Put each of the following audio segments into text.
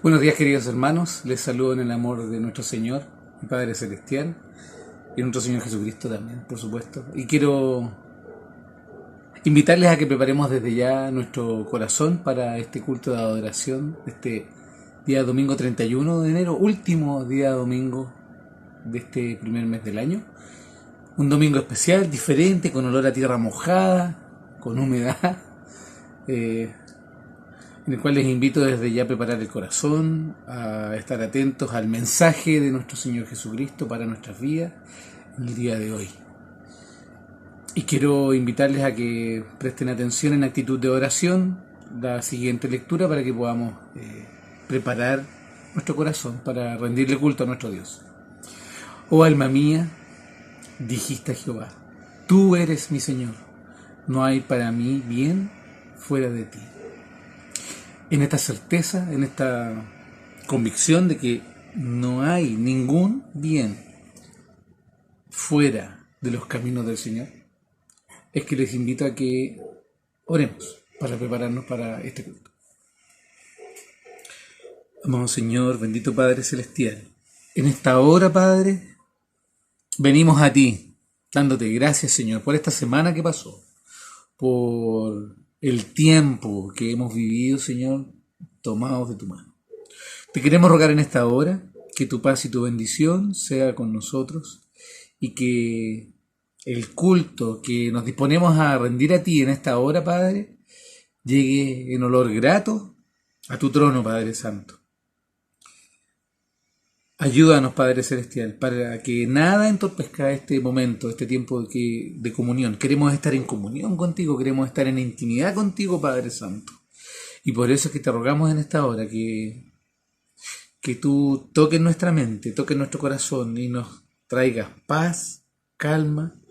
Buenos días, queridos hermanos, les saludo en el amor de nuestro Señor y Padre Celestial y nuestro Señor Jesucristo también, por supuesto. Y quiero invitarles a que preparemos desde ya nuestro corazón para este culto de adoración, este día domingo 31 de enero, último día domingo de este primer mes del año. Un domingo especial, diferente, con olor a tierra mojada, con humedad, en el cual les invito desde ya a preparar el corazón, a estar atentos al mensaje de nuestro Señor Jesucristo para nuestras vidas en el día de hoy. Y quiero invitarles a que presten atención en actitud de oración la siguiente lectura para que podamos preparar nuestro corazón para rendirle culto a nuestro Dios. Oh alma mía, dijiste a Jehová, tú eres mi Señor, no hay para mí bien fuera de ti. En esta certeza, en esta convicción de que no hay ningún bien fuera de los caminos del Señor, es que les invito a que oremos para prepararnos para este culto. Amado Señor, bendito Padre Celestial, en esta hora, Padre, venimos a ti, dándote gracias, Señor, por esta semana que pasó, por el tiempo que hemos vivido, Señor, tomados de tu mano. Te queremos rogar en esta hora que tu paz y tu bendición sea con nosotros y que el culto que nos disponemos a rendir a ti en esta hora, Padre, llegue en olor grato a tu trono, Padre Santo. Ayúdanos, Padre Celestial, para que nada entorpezca este momento, este tiempo de comunión. Queremos estar en comunión contigo, queremos estar en intimidad contigo, Padre Santo. Y por eso es que te rogamos en esta hora que tú toques nuestra mente, toques nuestro corazón y nos traigas paz, calma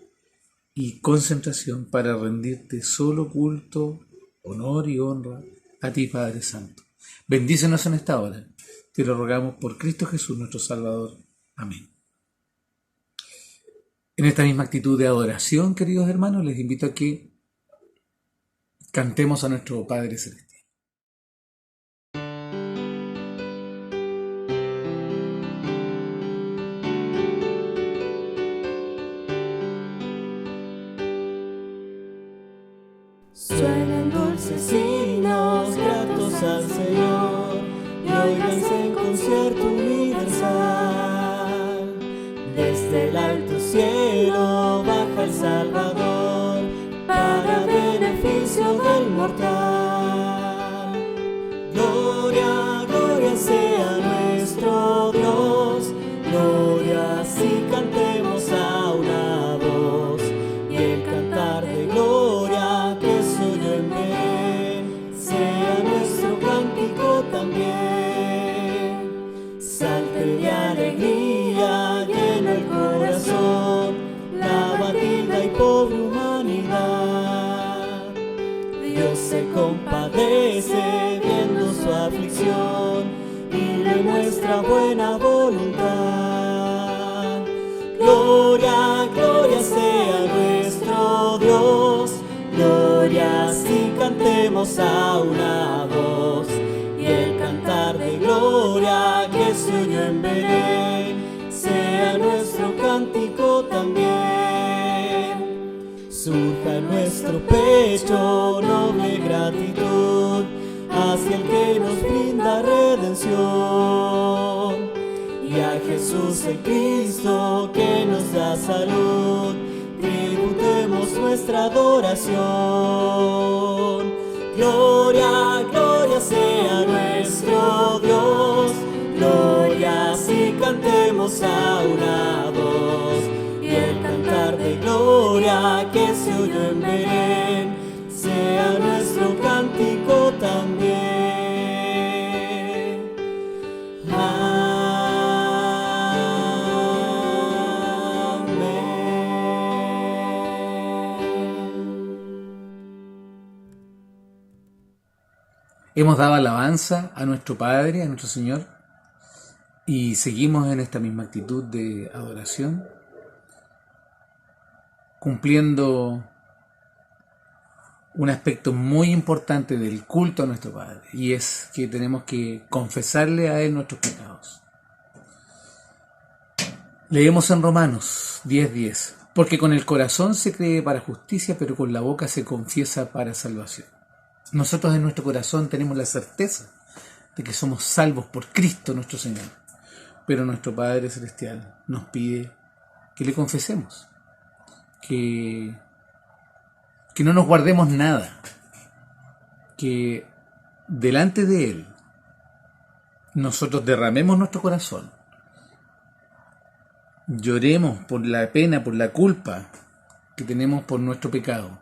y concentración para rendirte solo culto, honor y honra a ti, Padre Santo. Bendícenos en esta hora. Te lo rogamos por Cristo Jesús, nuestro Salvador. Amén. En esta misma actitud de adoración, queridos hermanos, les invito a que cantemos a nuestro Padre Celestial. Suenen dulces himnos gratos al Señor y óiganse en concierto universal. Desde el alto cielo baja el Salvador para beneficio del mortal. Gloria, gloria sea nuestro Dios, gloria si cantemos a una voz y el cantar de gloria que se oyó en Belén sea nuestro cántico también. Salte de alegría lleno el corazón la abatida y pobre humanidad. Dios se compadece viendo su aflicción y le muestra buena voluntad. Gloria, gloria sea nuestro Dios, gloria si cantemos a una voz y el cantar de gloria que se oyó en Belén sea nuestro cántico también. Surja en nuestro pecho noble gratitud hacia el que nos brinda redención y a Jesús el Cristo que nos da salud, tributemos nuestra adoración. Gloria, gloria sea nuestro Dios, gloria si cantemos a una voz y el cantar de gloria que se oyó en Belén sea nuestro cántico también. Hemos dado alabanza a nuestro Padre, a nuestro Señor, y seguimos en esta misma actitud de adoración, cumpliendo un aspecto muy importante del culto a nuestro Padre, y es que tenemos que confesarle a Él nuestros pecados. Leemos en Romanos 10:10, porque con el corazón se cree para justicia, pero con la boca se confiesa para salvación. Nosotros en nuestro corazón tenemos la certeza de que somos salvos por Cristo nuestro Señor, pero nuestro Padre Celestial nos pide que le confesemos, que no nos guardemos nada, que delante de Él nosotros derramemos nuestro corazón, lloremos por la pena, por la culpa que tenemos por nuestro pecado,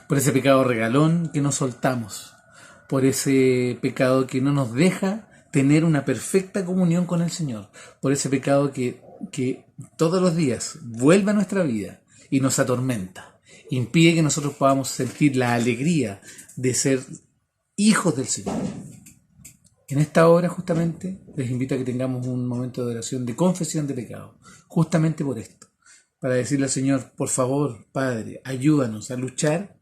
por ese pecado regalón que nos soltamos, por ese pecado que no nos deja tener una perfecta comunión con el Señor, por ese pecado que todos los días vuelve a nuestra vida y nos atormenta, impide que nosotros podamos sentir la alegría de ser hijos del Señor. En esta hora justamente les invito a que tengamos un momento de oración de confesión de pecado, justamente por esto, para decirle al Señor, por favor, Padre, ayúdanos a luchar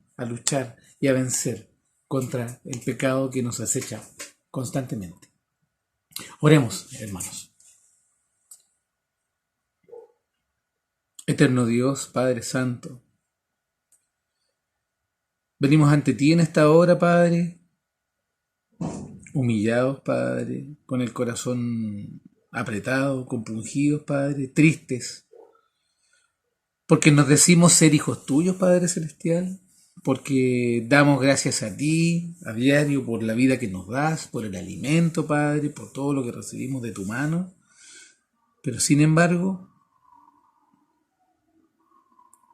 y a vencer contra el pecado que nos acecha constantemente. Oremos, hermanos. Eterno Dios, Padre Santo, venimos ante ti en esta hora, Padre, humillados, Padre, con el corazón apretado, compungidos, Padre, tristes, porque nos decimos ser hijos tuyos, Padre Celestial, porque damos gracias a ti a diario por la vida que nos das, por el alimento, Padre, por todo lo que recibimos de tu mano, pero sin embargo,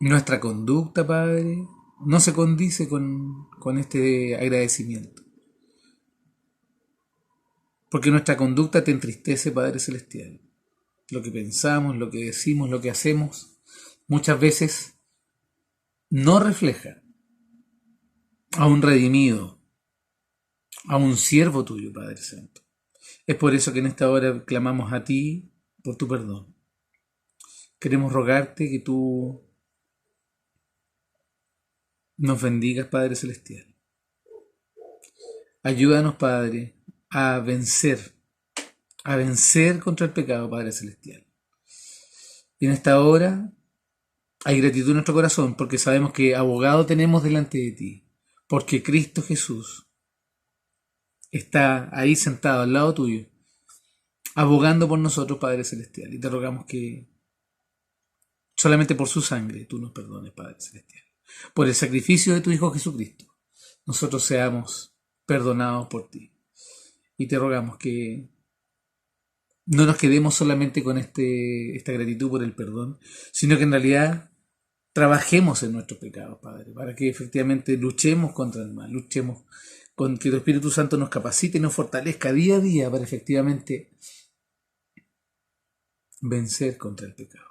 nuestra conducta, Padre, no se condice con este agradecimiento. Porque nuestra conducta te entristece, Padre Celestial. Lo que pensamos, lo que decimos, lo que hacemos, muchas veces no refleja a un redimido, a un siervo tuyo, Padre Santo. Es por eso que en esta hora clamamos a ti por tu perdón. Queremos rogarte que tú nos bendigas, Padre Celestial. Ayúdanos, Padre, a vencer contra el pecado, Padre Celestial. Y en esta hora hay gratitud en nuestro corazón porque sabemos que abogado tenemos delante de ti, porque Cristo Jesús está ahí sentado al lado tuyo, abogando por nosotros, Padre Celestial. Y te rogamos que solamente por su sangre tú nos perdones, Padre Celestial. Por el sacrificio de tu Hijo Jesucristo, nosotros seamos perdonados por ti. Y te rogamos que no nos quedemos solamente con esta gratitud por el perdón, sino que en realidad trabajemos en nuestros pecados, Padre, para que efectivamente luchemos contra el mal, luchemos con que tu Espíritu Santo nos capacite y nos fortalezca día a día para efectivamente vencer contra el pecado.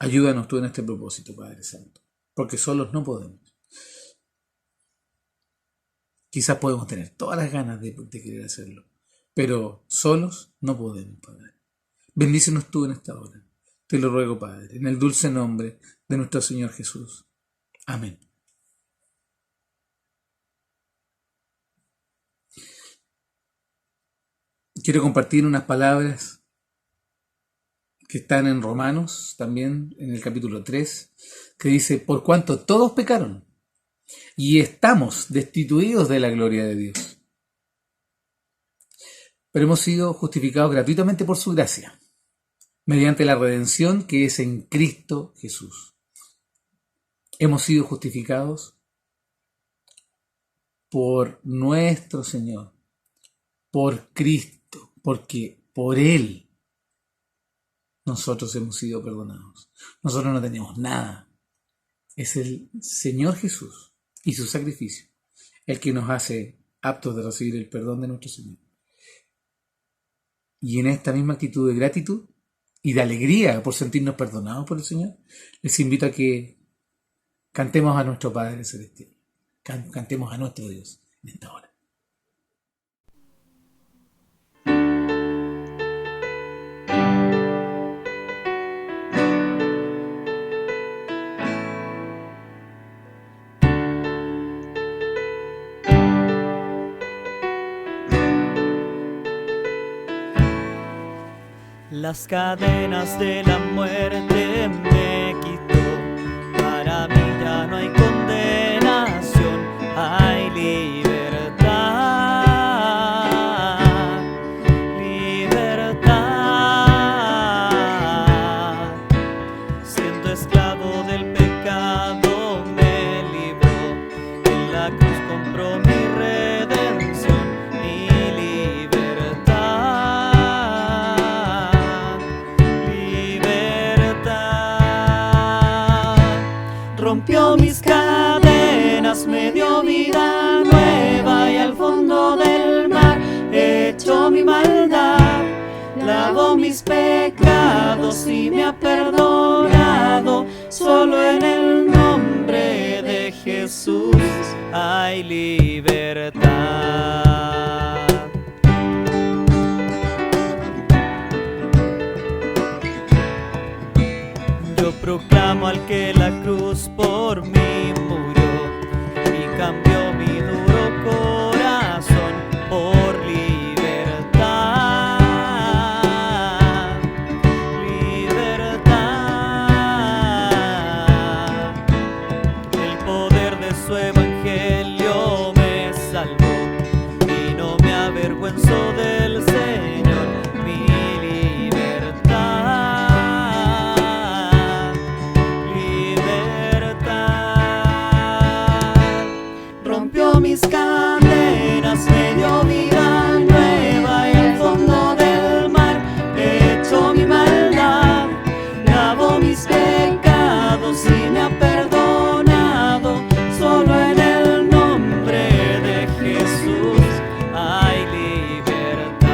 Ayúdanos tú en este propósito, Padre Santo, porque solos no podemos. Quizás podemos tener todas las ganas de querer hacerlo, pero solos no podemos, Padre. Bendícenos tú en esta hora. Te lo ruego, Padre, en el dulce nombre de nuestro Señor Jesús. Amén. Quiero compartir unas palabras que están en Romanos, también en el capítulo 3, que dice, por cuanto todos pecaron y estamos destituidos de la gloria de Dios, pero hemos sido justificados gratuitamente por su gracia, mediante la redención que es en Cristo Jesús. Hemos sido justificados por nuestro Señor, por Cristo, porque por Él nosotros hemos sido perdonados. Nosotros no tenemos nada. Es el Señor Jesús y su sacrificio el que nos hace aptos de recibir el perdón de nuestro Señor. Y en esta misma actitud de gratitud y de alegría por sentirnos perdonados por el Señor, les invito a que cantemos a nuestro Padre Celestial. Cantemos a nuestro Dios en esta hora. Las cadenas de la muerte me quitó. Para mí ya no hay condenación, hay libertad, libertad. Siendo esclavo del pecado me libró, en la cruz compró mi redención, mi libertad, libertad. Rompió mis cadenas, me dio vida nueva y al fondo del mar echó mi maldad. Lavó mis pecados y me ha perdonado. Solo en el nombre de Jesús hay libertad. Yo proclamo al que la cruz por mí murió y cambió mi duro corazón por libertad, libertad. El poder de su evangelio me salvó y no me avergüenzo del Señor, mi libertad, libertad. Rompió mis cadenas, me dio vida nueva y al fondo del mar echó mi maldad. Lavó mis pecados y me ha perdonado. Solo en el nombre de Jesús hay libertad.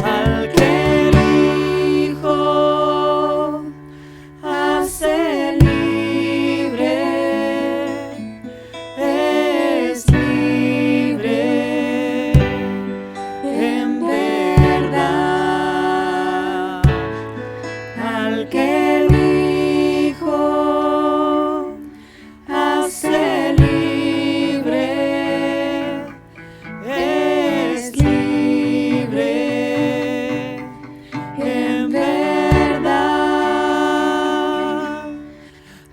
Al que elijo hace libre, es libre en verdad. Al que elijo hace libre, es libre en verdad.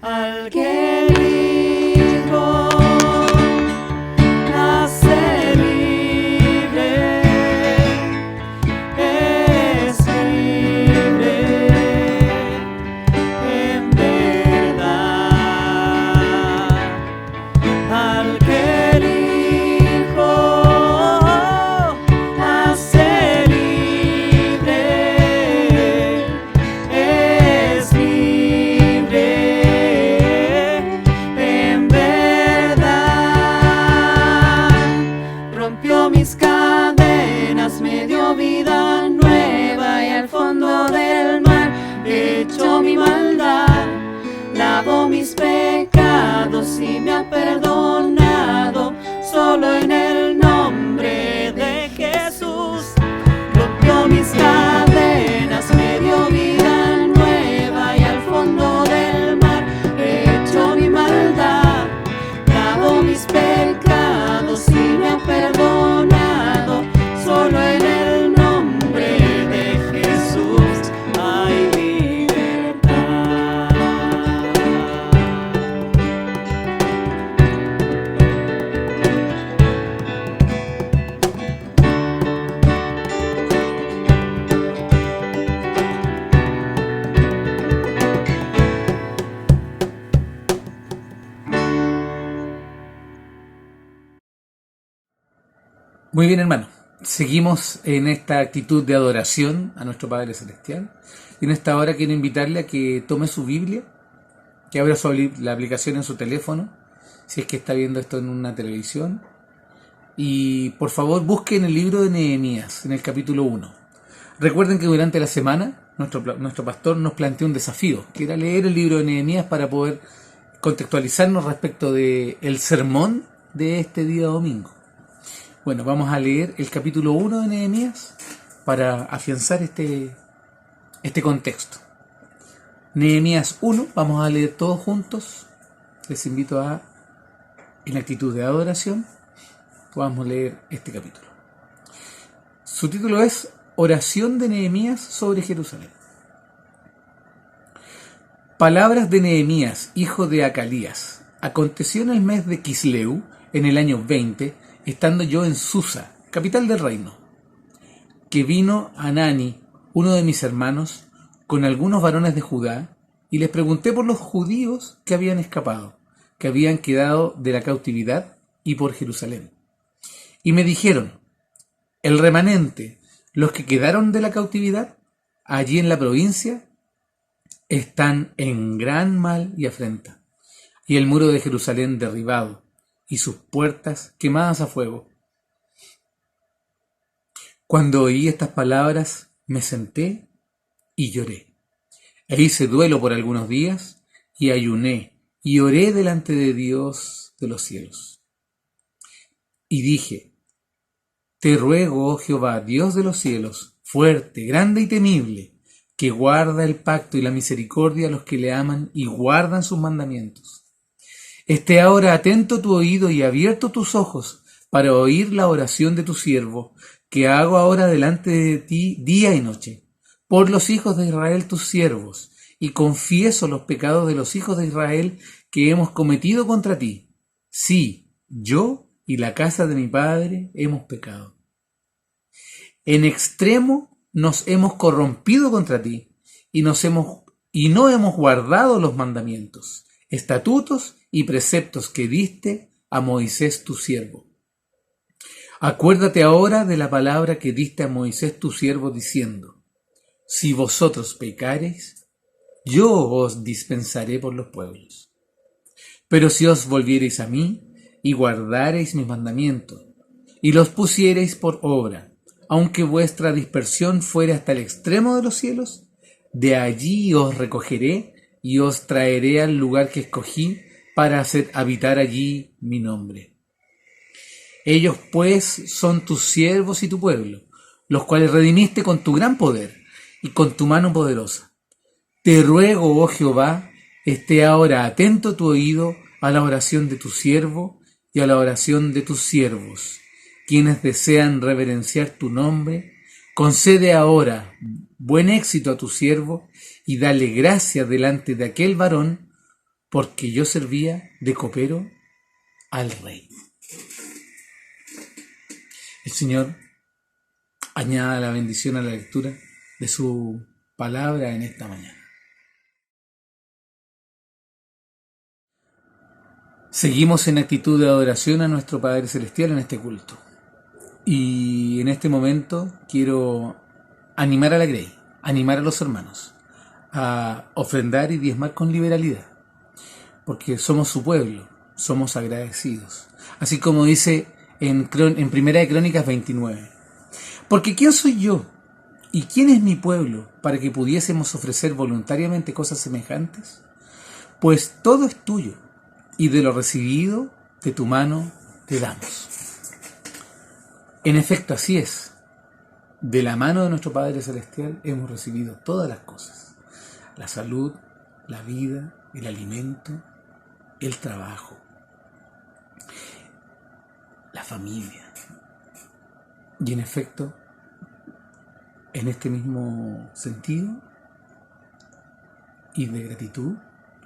Al que elijo hace libre, es libre en verdad. Al que elijo hace libre, es libre en verdad. Rompió mis cadenas, me dio vida nueva y al fondo del mar echó mi maldad. Lavó mis pecados y me ha perdonado. Solo en el nombre de Jesús. Rompió mis cadenas, me dio vida nueva y al fondo del mar echó mi maldad. Lavó mis pecados y me ha perdonado. Solo en el nombre de Jesús hay libertad. Muy bien, hermano. Seguimos en esta actitud de adoración a nuestro Padre Celestial. Y en esta hora quiero invitarle a que tome su Biblia, que abra la aplicación en su teléfono, si es que está viendo esto en una televisión. Y por favor busque en el libro de Nehemías, en el capítulo 1. Recuerden que durante la semana nuestro pastor nos planteó un desafío, que era leer el libro de Nehemías para poder contextualizarnos respecto del sermón de este día domingo. Bueno, vamos a leer el capítulo 1 de Nehemías para afianzar este contexto. Nehemías 1, vamos a leer todos juntos. Les invito a, en actitud de adoración, podamos leer este capítulo. Su título es Oración de Nehemías sobre Jerusalén. Palabras de Nehemías, hijo de Acalías. Aconteció en el mes de Quisleu, en el año 20, estando yo en Susa, capital del reino, que vino Hanani, uno de mis hermanos, con algunos varones de Judá, y les pregunté por los judíos que habían escapado, que habían quedado de la cautividad, y por Jerusalén. Y me dijeron, el remanente, los que quedaron de la cautividad, allí en la provincia, están en gran mal y afrenta, y el muro de Jerusalén derribado, y sus puertas quemadas a fuego. Cuando oí estas palabras, me senté y lloré. E hice duelo por algunos días, y ayuné, y oré delante de Dios de los cielos. Y dije, te ruego, oh Jehová, Dios de los cielos, fuerte, grande y temible, que guarda el pacto y la misericordia a los que le aman y guardan sus mandamientos. Esté ahora atento tu oído y abierto tus ojos para oír la oración de tu siervo, que hago ahora delante de ti día y noche, por los hijos de Israel tus siervos, y confieso los pecados de los hijos de Israel que hemos cometido contra ti. Sí, yo y la casa de mi padre hemos pecado. En extremo nos hemos corrompido contra ti, y no hemos guardado los mandamientos, estatutos y preceptos que diste a Moisés tu siervo. Acuérdate ahora de la palabra que diste a Moisés tu siervo, diciendo, si vosotros pecareis, yo os dispensaré por los pueblos. Pero si os volviereis a mí, y guardareis mis mandamientos, y los pusiereis por obra, aunque vuestra dispersión fuere hasta el extremo de los cielos, de allí os recogeré y os traeré al lugar que escogí para hacer habitar allí mi nombre. Ellos pues son tus siervos y tu pueblo, los cuales redimiste con tu gran poder y con tu mano poderosa. Te ruego, oh Jehová, esté ahora atento tu oído a la oración de tu siervo y a la oración de tus siervos, quienes desean reverenciar tu nombre. Concede ahora buen éxito a tu siervo y dale gracia delante de aquel varón, porque yo servía de copero al rey. El Señor añada la bendición a la lectura de su palabra en esta mañana. Seguimos en actitud de adoración a nuestro Padre Celestial en este culto. Y en este momento quiero animar a la Grey, animar a los hermanos a ofrendar y diezmar con liberalidad, porque somos su pueblo, somos agradecidos. Así como dice en Primera de Crónicas 29. Porque ¿quién soy yo y quién es mi pueblo para que pudiésemos ofrecer voluntariamente cosas semejantes? Pues todo es tuyo, y de lo recibido de tu mano te damos. En efecto, así es. De la mano de nuestro Padre Celestial hemos recibido todas las cosas. La salud, la vida, el alimento, el trabajo, la familia. Y en efecto, en este mismo sentido y de gratitud,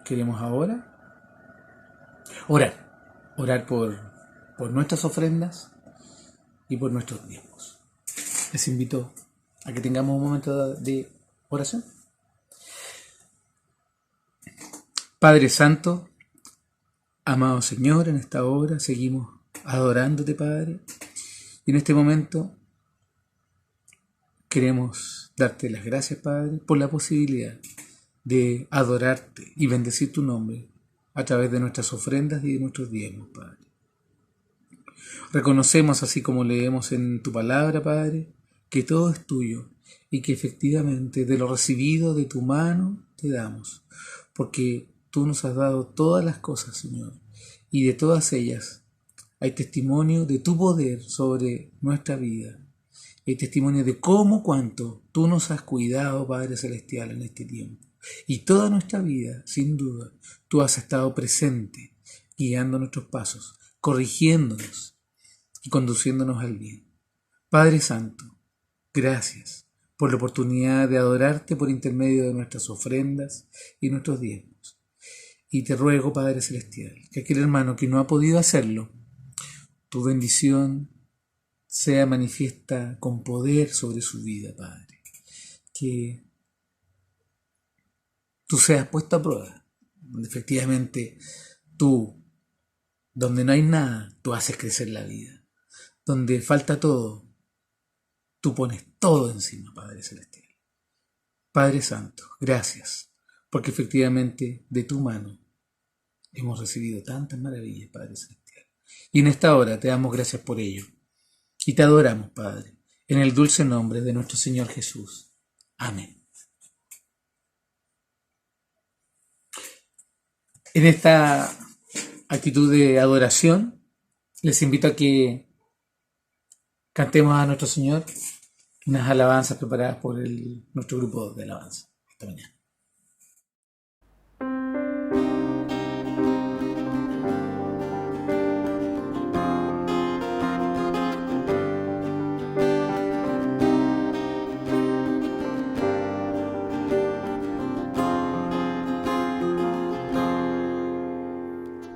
queremos ahora orar por nuestras ofrendas y por nuestros diezmos. Les invito a que tengamos un momento de oración. Padre Santo, amado Señor, en esta hora seguimos adorándote, Padre, y en este momento queremos darte las gracias, Padre, por la posibilidad de adorarte y bendecir tu nombre a través de nuestras ofrendas y de nuestros diezmos, Padre. Reconocemos, así como leemos en tu palabra, Padre, que todo es tuyo y que efectivamente de lo recibido de tu mano te damos, porque tú nos has dado todas las cosas, Señor, y de todas ellas hay testimonio de tu poder sobre nuestra vida. Hay testimonio de cuánto tú nos has cuidado, Padre Celestial, en este tiempo. Y toda nuestra vida, sin duda, tú has estado presente, guiando nuestros pasos, corrigiéndonos y conduciéndonos al bien. Padre Santo, Gracias por la oportunidad de adorarte por intermedio de nuestras ofrendas y nuestros diezmos. Y te ruego, Padre Celestial, que aquel hermano que no ha podido hacerlo, tu bendición sea manifiesta con poder sobre su vida, Padre. Que tú seas puesto a prueba. Efectivamente, tú, donde no hay nada, tú haces crecer la vida. Donde falta todo, tú pones todo encima, Padre Celestial. Padre Santo, gracias, porque efectivamente de tu mano hemos recibido tantas maravillas, Padre Celestial. Y en esta hora te damos gracias por ello. Y te adoramos, Padre, en el dulce nombre de nuestro Señor Jesús. Amén. En esta actitud de adoración, les invito a que cantemos a nuestro Señor unas alabanzas preparadas por nuestro grupo de alabanza esta mañana.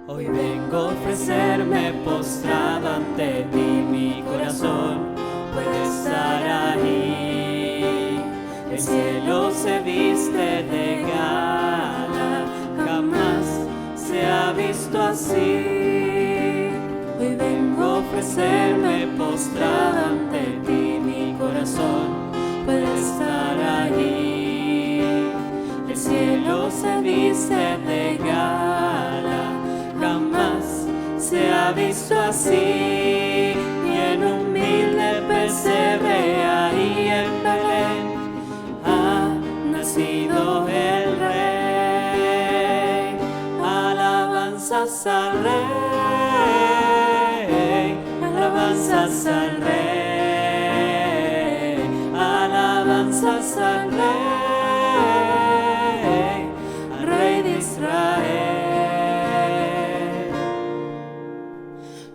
Hoy vengo a ofrecerme postrado ante ti, mi corazón puede estar ahí. El cielo se viste de gala, jamás se ha visto así. Hoy vengo a ofrecerme postrado ante ti, mi corazón puede estar ahí. El cielo se viste de gala, jamás se ha visto así. Y en humilde pesebre ahí en Belén ha nacido el Rey. Alabanzas al Rey, alabanzas al Rey, alabanzas al Rey de Israel.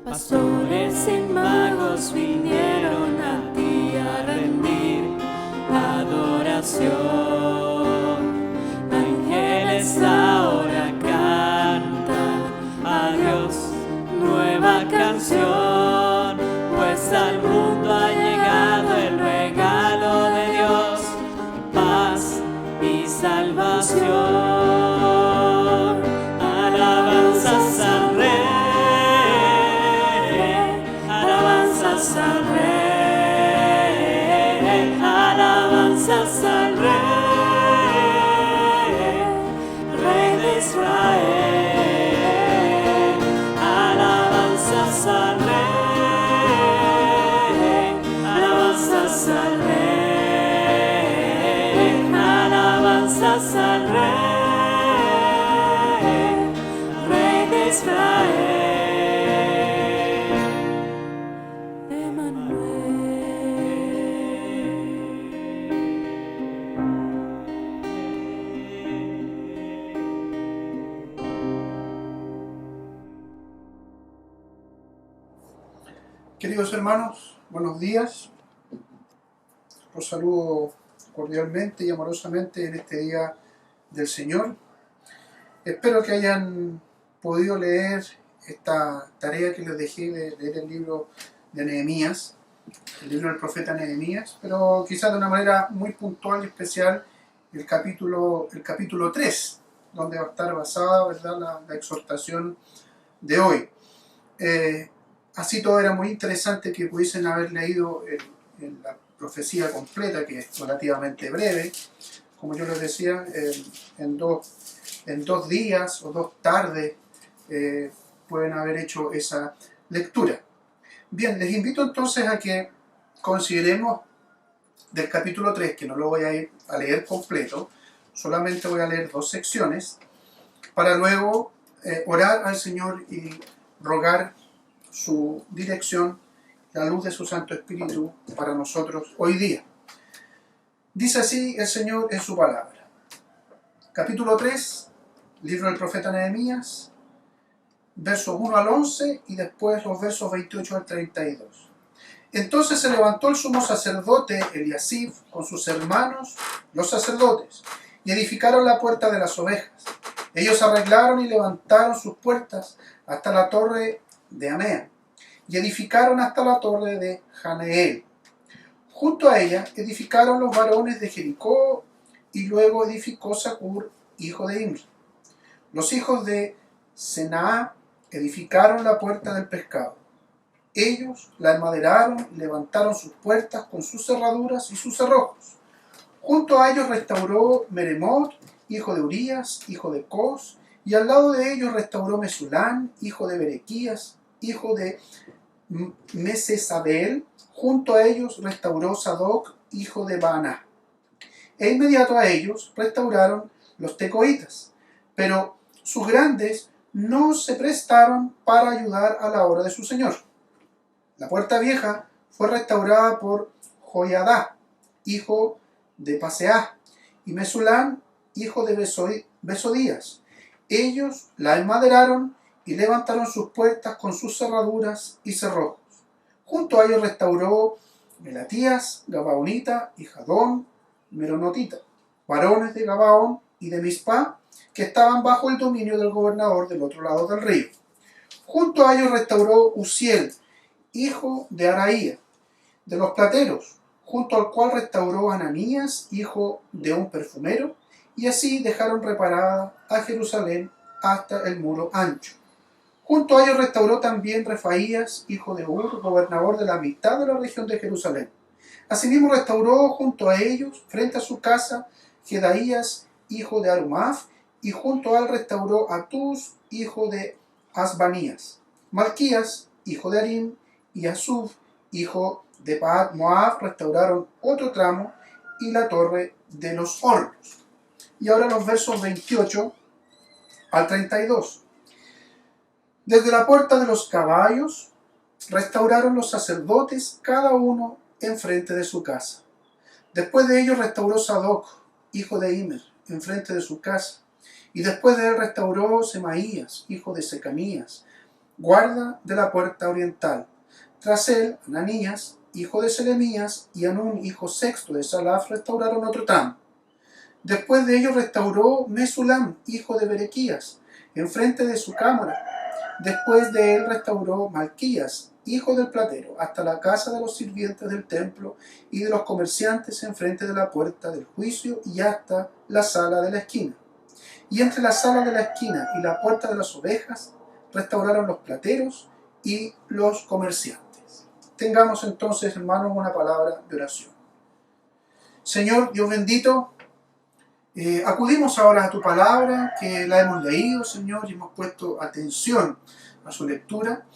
Pastores y magos vinieron a ti a rendir adoración. Ángeles ahora cantan a Dios nueva canción, pues al mundo ha llegado el regalo de Dios, paz y salvación. Alabanzas al Rey, alabanzas al Rey, alabanzas al Rey, Rey de Israel. Alabanzas al Rey, alabanzas al Rey, alabanzas al Rey, Rey de Israel. Queridos hermanos, buenos días. Los saludo cordialmente y amorosamente en este día del Señor. Espero que hayan podido leer esta tarea que les dejé de leer el libro de Nehemías, el libro del profeta Nehemías, pero quizás de una manera muy puntual y especial el capítulo 3, donde va a estar basada, ¿verdad?, la exhortación de hoy. Así todo era muy interesante que pudiesen haber leído la profecía completa, que es relativamente breve, como yo les decía, en dos días o 2 tardes pueden haber hecho esa lectura. Bien, les invito entonces a que consideremos del capítulo 3, que no lo voy a ir a leer completo, solamente voy a leer 2 secciones, para luego orar al Señor y rogar su dirección, la luz de su Santo Espíritu para nosotros hoy día. Dice así el Señor en su palabra. Capítulo 3, libro del profeta Nehemías, versos 1 al 11 y después los versos 28 al 32. Entonces se levantó el sumo sacerdote Eliasib con sus hermanos, los sacerdotes, y edificaron la puerta de las ovejas. Ellos arreglaron y levantaron sus puertas hasta la torre de Amea, y edificaron hasta la torre de Haneel. Junto a ella edificaron los varones de Jericó, y luego edificó Zacur, hijo de Imri. Los hijos de Senaa edificaron la puerta del pescado. Ellos la enmaderaron y levantaron sus puertas con sus cerraduras y sus cerrojos. Junto a ellos restauró Meremot, hijo de Urías, hijo de Cos, y al lado de ellos restauró Mesulán, hijo de Berequías, hijo de Mesesabel. Junto a ellos restauró Sadoc, hijo de Baaná. E inmediato a ellos restauraron los tecoitas, pero sus grandes no se prestaron para ayudar a la obra de su señor. La puerta vieja fue restaurada por Joiadá, hijo de Paseah, y Mesulán, hijo de Besodías. Ellos la enmaderaron y levantaron sus puertas con sus cerraduras y cerrojos. Junto a ellos restauró Melatías, Gabaonita, y Jadón, Meronotita, varones de Gabaón y de Mizpá, que estaban bajo el dominio del gobernador del otro lado del río. Junto a ellos restauró Uziel, hijo de Araía, de los plateros, junto al cual restauró Ananías, hijo de un perfumero, y así dejaron reparada a Jerusalén hasta el muro ancho. Junto a ellos restauró también Refaías, hijo de Ur, gobernador de la mitad de la región de Jerusalén. Asimismo restauró junto a ellos, frente a su casa, Jedaías, hijo de Arumaf, y junto a él restauró Atús, hijo de Asbanías, Malquías, hijo de Arim, y Asub, hijo de Pahat Moab, restauraron otro tramo y la torre de los hornos. Y ahora los versos 28 al 32. Desde la puerta de los caballos restauraron los sacerdotes, cada uno enfrente de su casa. Después de ellos restauró Sadoc, hijo de Imer, enfrente de su casa. Y después de él restauró Semaías, hijo de Secanías, guarda de la puerta oriental. Tras él, Ananías, hijo de Selemías, y Anún, hijo sexto de Salaf, restauraron otro tramo. Después de ellos restauró Mesulam, hijo de Berequías, enfrente de su cámara. Después de él restauró Malquías, hijo del platero, hasta la casa de los sirvientes del templo y de los comerciantes enfrente de la puerta del juicio y hasta la sala de la esquina. Y entre la sala de la esquina y la puerta de las ovejas restauraron los plateros y los comerciantes. Tengamos entonces, hermanos, una palabra de oración. Señor Dios bendito, acudimos ahora a tu palabra, que la hemos leído, Señor, y hemos puesto atención a su lectura.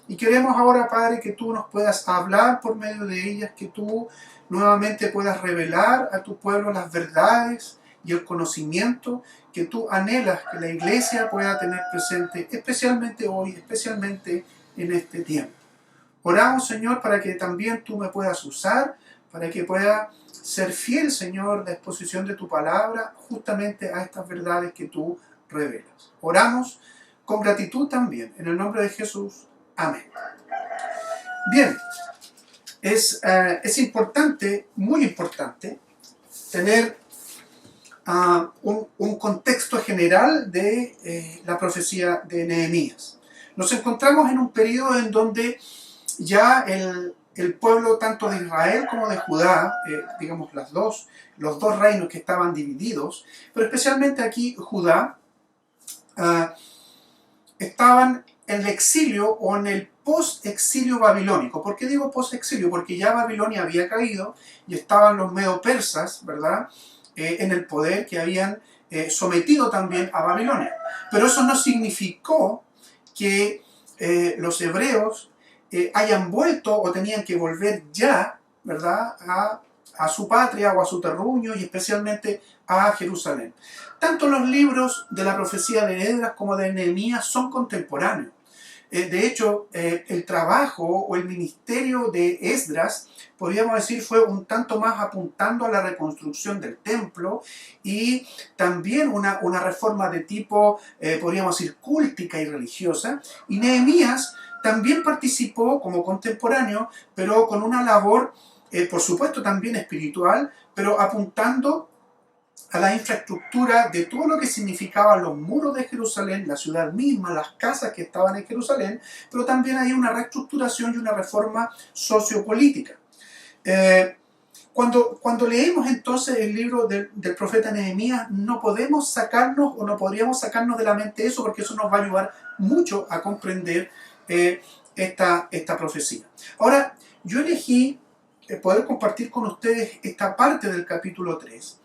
Y queremos ahora, Padre, que tú nos puedas hablar por medio de ellas, que tú nuevamente puedas revelar a tu pueblo las verdades y el conocimiento que tú anhelas que la iglesia pueda tener presente, especialmente hoy, especialmente en este tiempo. Oramos, Señor, para que también tú me puedas usar, para que pueda ser fiel, Señor, la exposición de tu palabra justamente a estas verdades que tú revelas. Oramos con gratitud también, en el nombre de Jesús. Amén. Bien, es importante, muy importante, tener un contexto general de la profecía de Nehemías. Nos encontramos en un periodo en donde ya el pueblo tanto de Israel como de Judá, digamos los dos reinos que estaban divididos, pero especialmente aquí Judá, estaban en el exilio o en el post-exilio babilónico. ¿Por qué digo post-exilio? Porque ya Babilonia había caído y estaban los medo-persas, ¿verdad?, en el poder, que habían sometido también a Babilonia. Pero eso no significó que los hebreos hayan vuelto o tenían que volver ya, ¿verdad?, a su patria o a su terruño, y especialmente a Jerusalén. Tanto los libros de la profecía de Esdras como de Nehemías son contemporáneos. De hecho, el trabajo o el ministerio de Esdras, podríamos decir, fue un tanto más apuntando a la reconstrucción del templo y también una reforma de tipo, podríamos decir, cúltica y religiosa. Y Nehemías también participó como contemporáneo, pero con una labor, por supuesto, también espiritual, pero apuntando a la infraestructura de todo lo que significaban los muros de Jerusalén, la ciudad misma, las casas que estaban en Jerusalén, pero también hay una reestructuración y una reforma sociopolítica. Cuando leemos entonces el libro del profeta Nehemías, no podemos sacarnos o no podríamos sacarnos de la mente eso, porque eso nos va a ayudar mucho a comprender esta profecía. Ahora, yo elegí poder compartir con ustedes esta parte del capítulo 3,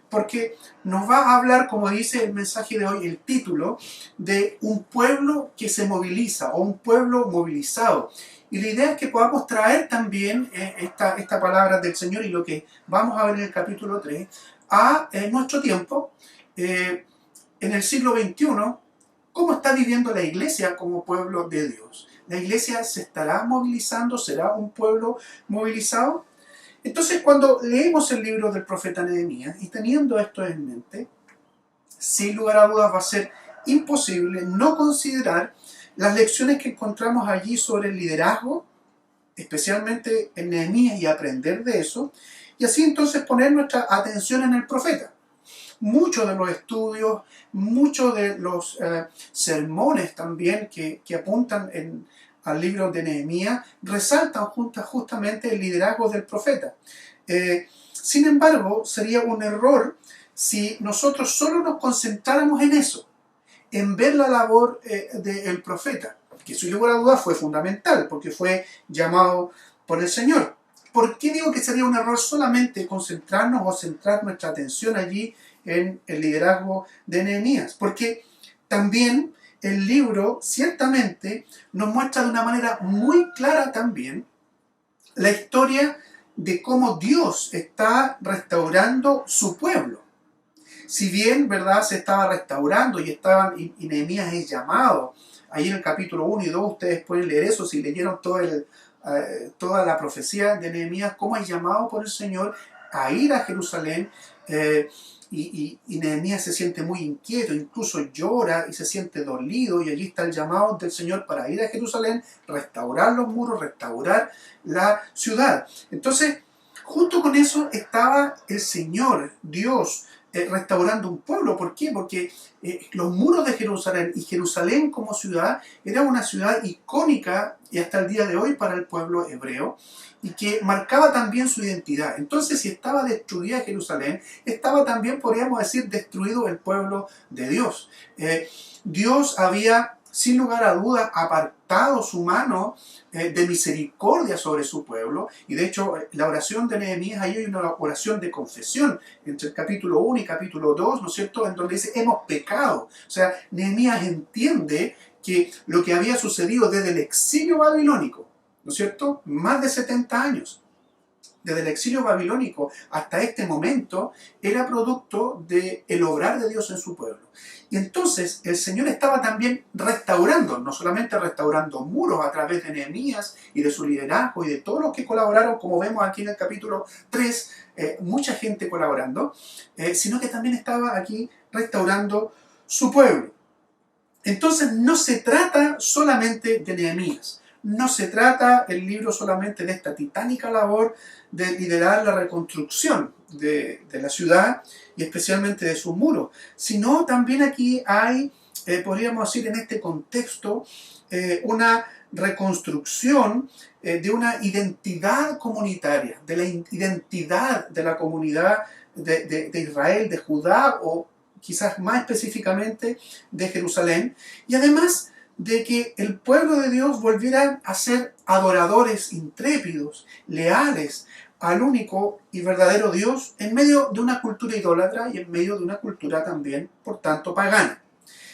porque nos va a hablar, como dice el mensaje de hoy, el título, de un pueblo que se moviliza o un pueblo movilizado. Y la idea es que podamos traer también esta palabra del Señor y lo que vamos a ver en el capítulo 3 a nuestro tiempo, en el siglo XXI, cómo está viviendo la iglesia como pueblo de Dios. ¿La iglesia se estará movilizando? ¿Será un pueblo movilizado? Entonces, cuando leemos el libro del profeta Nehemías y teniendo esto en mente, sin lugar a dudas va a ser imposible no considerar las lecciones que encontramos allí sobre el liderazgo, especialmente en Nehemías, y aprender de eso, y así entonces poner nuestra atención en el profeta. Muchos de los estudios, muchos de los sermones también que apuntan al libro de Nehemías resaltan justamente el liderazgo del profeta. Sin embargo, sería un error si nosotros solo nos concentráramos en eso, en ver la labor del profeta, que sin lugar a dudas fue fundamental, porque fue llamado por el Señor. ¿Por qué digo que sería un error solamente concentrarnos o centrar nuestra atención allí en el liderazgo de Nehemías? Porque también el libro ciertamente nos muestra de una manera muy clara también la historia de cómo Dios está restaurando su pueblo. Si bien, ¿verdad?, se estaba restaurando y Nehemías es llamado, ahí en el capítulo 1 y 2 ustedes pueden leer eso, si leyeron toda la profecía de Nehemías, cómo es llamado por el Señor a ir a Jerusalén, y Nehemías se siente muy inquieto, incluso llora y se siente dolido, y allí está el llamado del Señor para ir a Jerusalén, restaurar los muros, restaurar la ciudad. Entonces, junto con eso estaba el Señor, Dios, restaurando un pueblo. ¿Por qué? Porque los muros de Jerusalén y Jerusalén como ciudad era una ciudad icónica y hasta el día de hoy para el pueblo hebreo, y que marcaba también su identidad. Entonces, si estaba destruida Jerusalén, estaba también, podríamos decir, destruido el pueblo de Dios. Dios había, sin lugar a dudas, apartado su mano de misericordia sobre su pueblo, y de hecho la oración de Nehemías, ahí hay una oración de confesión entre el capítulo 1 y capítulo 2, ¿no es cierto?, en donde dice, hemos pecado. O sea, Nehemías entiende que lo que había sucedido desde el exilio babilónico, ¿no es cierto?, más de 70 años, desde el exilio babilónico hasta este momento, era producto del obrar de Dios en su pueblo. Y entonces el Señor estaba también restaurando, no solamente restaurando muros a través de Nehemías y de su liderazgo y de todos los que colaboraron, como vemos aquí en el capítulo 3, mucha gente colaborando, sino que también estaba aquí restaurando su pueblo. Entonces no se trata solamente de Nehemías. No se trata el libro solamente de esta titánica labor de liderar la reconstrucción de la ciudad y especialmente de sus muros, sino también aquí hay, podríamos decir en este contexto, una reconstrucción de una identidad comunitaria, de la identidad de la comunidad de Israel, de Judá, o quizás más específicamente de Jerusalén, y además de que el pueblo de Dios volviera a ser adoradores intrépidos, leales al único y verdadero Dios en medio de una cultura idólatra y en medio de una cultura también, por tanto, pagana.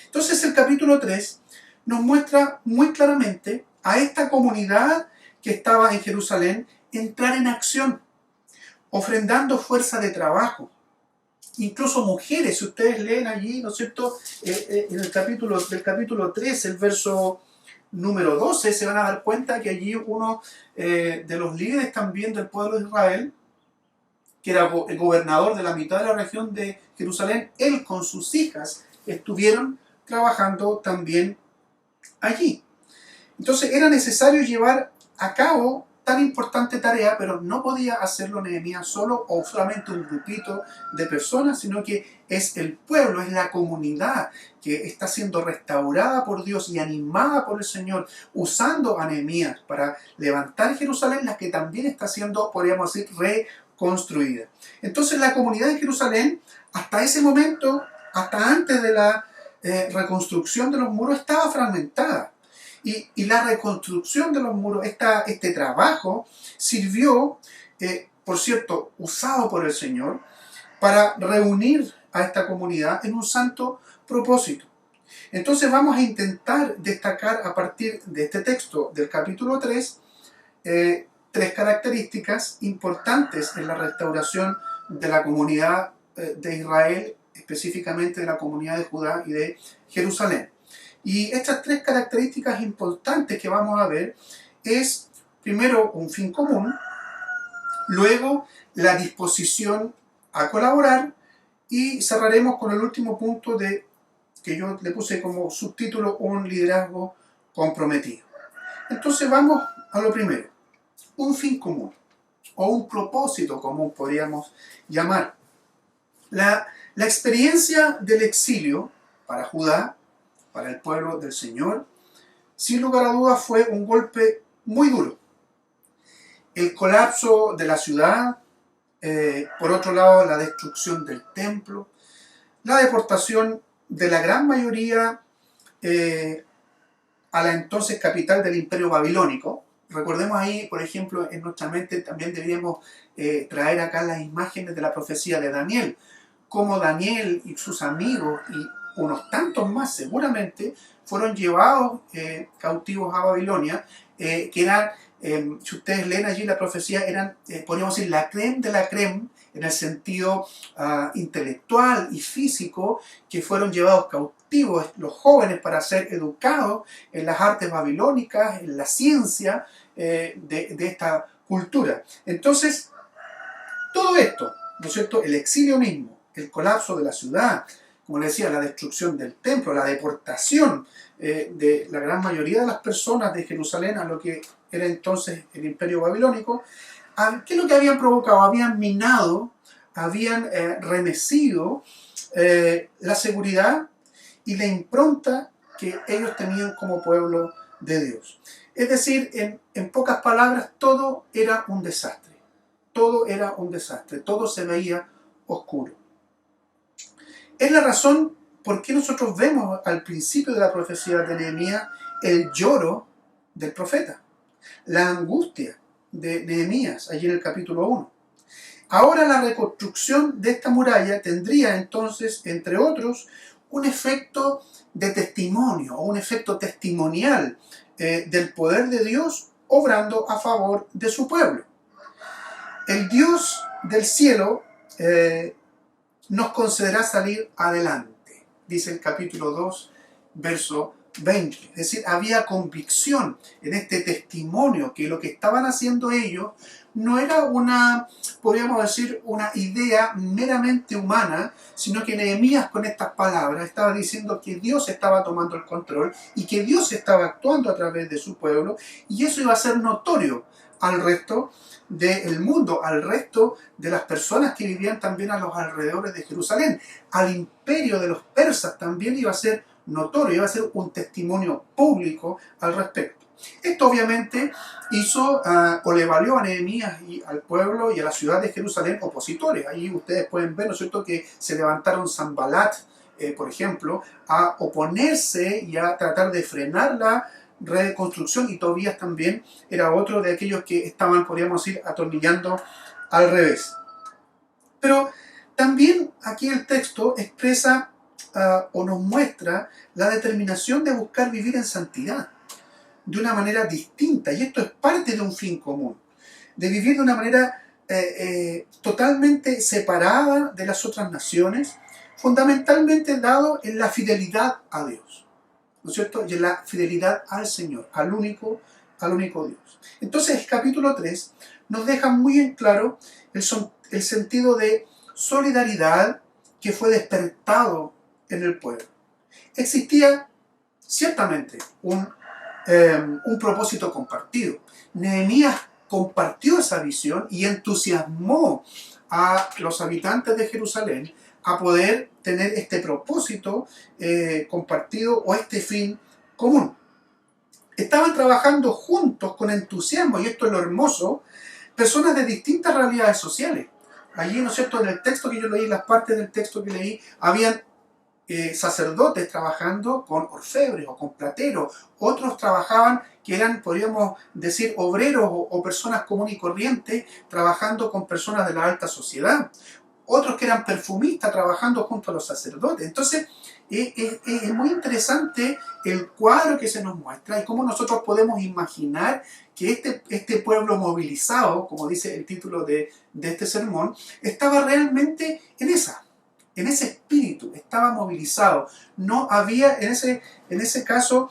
Entonces el capítulo 3 nos muestra muy claramente a esta comunidad que estaba en Jerusalén entrar en acción, ofrendando fuerza de trabajo. Incluso mujeres, si ustedes leen allí, ¿no es cierto?, en el capítulo 3, el verso número 12, se van a dar cuenta que allí uno de los líderes también del pueblo de Israel, que era el gobernador de la mitad de la región de Jerusalén, él con sus hijas estuvieron trabajando también allí. Entonces era necesario llevar a cabo tan importante tarea, pero no podía hacerlo Nehemías solo o solamente un grupito de personas, sino que es el pueblo, es la comunidad que está siendo restaurada por Dios y animada por el Señor, usando a Nehemías para levantar Jerusalén, la que también está siendo, podríamos decir, reconstruida. Entonces la comunidad de Jerusalén, hasta ese momento, hasta antes de la reconstrucción de los muros, estaba fragmentada. Y la reconstrucción de los muros, este trabajo, sirvió, por cierto, usado por el Señor, para reunir a esta comunidad en un santo propósito. Entonces vamos a intentar destacar a partir de este texto del capítulo 3, tres características importantes en la restauración de la comunidad de Israel, específicamente de la comunidad de Judá y de Jerusalén. Y estas tres características importantes que vamos a ver es, primero, un fin común, luego, la disposición a colaborar, y cerraremos con el último punto que yo le puse como subtítulo, un liderazgo comprometido. Entonces vamos a lo primero, un fin común, o un propósito común podríamos llamar. La experiencia del exilio para Judá, para el pueblo del Señor, sin lugar a dudas fue un golpe muy duro. El colapso de la ciudad, por otro lado la destrucción del templo, la deportación de la gran mayoría a la entonces capital del Imperio Babilónico. Recordemos ahí, por ejemplo, en nuestra mente también deberíamos traer acá las imágenes de la profecía de Daniel, cómo Daniel y sus amigos y unos tantos más seguramente fueron llevados cautivos a Babilonia, que eran, si ustedes leen allí la profecía, eran, podríamos decir, la crème de la crème, en el sentido intelectual y físico, que fueron llevados cautivos los jóvenes para ser educados en las artes babilónicas, en la ciencia de esta cultura. Entonces, todo esto, ¿no es cierto?, el exilio mismo, el colapso de la ciudad, como les decía, la destrucción del templo, la deportación de la gran mayoría de las personas de Jerusalén a lo que era entonces el Imperio Babilónico, ¿qué es lo que habían provocado? Habían minado, habían remecido la seguridad y la impronta que ellos tenían como pueblo de Dios. Es decir, en pocas palabras, todo era un desastre. Todo era un desastre, todo se veía oscuro. Es la razón por qué nosotros vemos al principio de la profecía de Nehemías el lloro del profeta, la angustia de Nehemías, allí en el capítulo 1. Ahora la reconstrucción de esta muralla tendría entonces, entre otros, un efecto de testimonio, o un efecto testimonial del poder de Dios obrando a favor de su pueblo. El Dios del cielo nos concederá salir adelante, dice el capítulo 2, verso 20. Es decir, había convicción en este testimonio que lo que estaban haciendo ellos no era una, podríamos decir, una idea meramente humana, sino que Nehemías con estas palabras estaba diciendo que Dios estaba tomando el control y que Dios estaba actuando a través de su pueblo, y eso iba a ser notorio al resto del mundo, al resto de las personas que vivían también a los alrededores de Jerusalén. Al imperio de los persas también iba a ser notorio, iba a ser un testimonio público al respecto. Esto obviamente hizo o le valió a Nehemías y al pueblo y a la ciudad de Jerusalén opositores. Ahí ustedes pueden ver, ¿no es cierto?, que se levantaron Sanbalat, por ejemplo, a oponerse y a tratar de frenar la reconstrucción, y Tobías también era otro de aquellos que estaban, podríamos decir, atornillando al revés. Pero también aquí el texto expresa o nos muestra la determinación de buscar vivir en santidad de una manera distinta, y esto es parte de un fin común, de vivir de una manera totalmente separada de las otras naciones, fundamentalmente dado en la fidelidad a Dios, ¿no es cierto?, y en la fidelidad al Señor, al único Dios. Entonces el capítulo 3 nos deja muy en claro el sentido de solidaridad que fue despertado en el pueblo. Existía ciertamente un un propósito compartido. Nehemías compartió esa visión y entusiasmó a los habitantes de Jerusalén a poder tener este propósito compartido o este fin común. Estaban trabajando juntos con entusiasmo, y esto es lo hermoso, personas de distintas realidades sociales. Allí, ¿no es cierto?, en el texto que yo leí, las partes del texto que leí, habían sacerdotes trabajando con orfebres o con plateros, otros trabajaban que eran, podríamos decir, obreros o personas comunes y corrientes trabajando con personas de la alta sociedad, otros que eran perfumistas trabajando junto a los sacerdotes. Entonces es muy interesante el cuadro que se nos muestra y cómo nosotros podemos imaginar que este pueblo movilizado, como dice el título de este sermón, estaba realmente en ese espíritu, estaba movilizado. No había en ese caso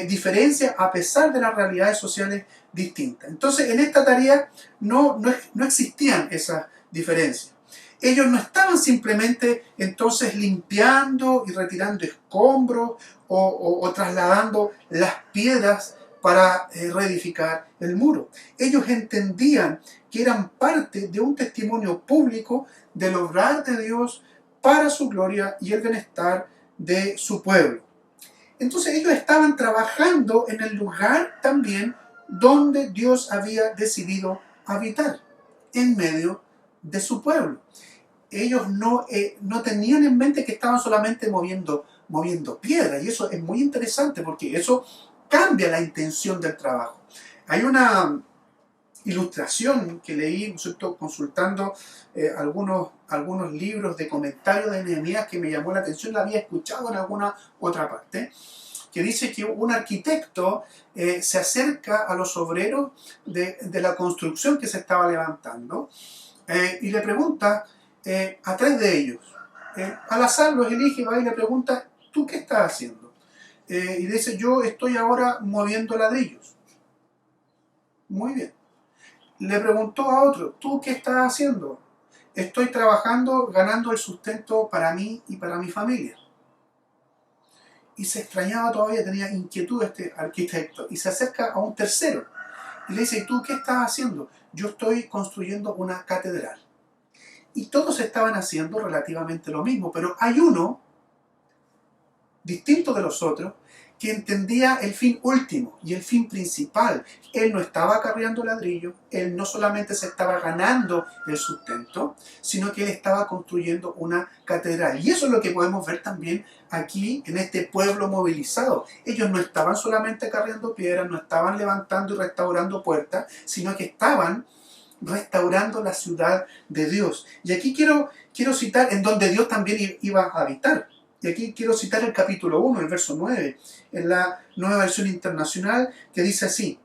diferencia a pesar de las realidades sociales distintas. Entonces en esta tarea no existían esas diferencias. Ellos no estaban simplemente entonces limpiando y retirando escombros o trasladando las piedras para reedificar el muro. Ellos entendían que eran parte de un testimonio público del obrar de Dios para su gloria y el bienestar de su pueblo. Entonces ellos estaban trabajando en el lugar también donde Dios había decidido habitar, en medio de su pueblo. Ellos no tenían en mente que estaban solamente moviendo piedra, y eso es muy interesante porque eso cambia la intención del trabajo. Hay una ilustración que leí, consultando algunos libros de comentarios de Nehemías que me llamó la atención, la había escuchado en alguna otra parte, que dice que un arquitecto se acerca a los obreros de la construcción que se estaba levantando y le pregunta a 3 de ellos, al azar los elige, va y le pregunta, ¿tú qué estás haciendo? Y dice, yo estoy ahora moviendo ladrillos. Muy bien. Le preguntó a otro, ¿tú qué estás haciendo? Estoy trabajando, ganando el sustento para mí y para mi familia. Y se extrañaba todavía, tenía inquietud este arquitecto, y se acerca a un tercero y le dice, ¿y tú qué estás haciendo? Yo estoy construyendo una catedral. Y todos estaban haciendo relativamente lo mismo, pero hay uno, distinto de los otros, que entendía el fin último y el fin principal. Él no estaba acarreando ladrillo, él no solamente se estaba ganando el sustento, sino que él estaba construyendo una catedral. Y eso es lo que podemos ver también aquí en este pueblo movilizado. Ellos no estaban solamente acarreando piedras, no estaban levantando y restaurando puertas, sino que estaban restaurando la ciudad de Dios. Y aquí quiero citar en donde Dios también iba a habitar. Y aquí quiero citar el capítulo 1, el verso 9, en la Nueva Versión Internacional, que dice así: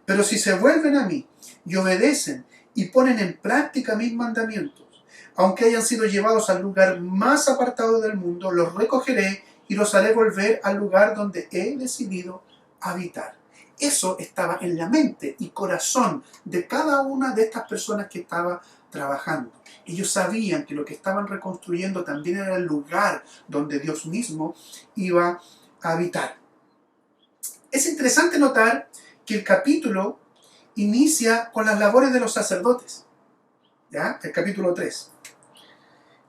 pero si se vuelven a mí y obedecen y ponen en práctica mis mandamientos, aunque hayan sido llevados al lugar más apartado del mundo, los recogeré y los haré volver al lugar donde he decidido habitar. Eso estaba en la mente y corazón de cada una de estas personas que estaba trabajando. Ellos sabían que lo que estaban reconstruyendo también era el lugar donde Dios mismo iba a habitar. Es interesante notar que el capítulo inicia con las labores de los sacerdotes, ¿ya? El capítulo 3,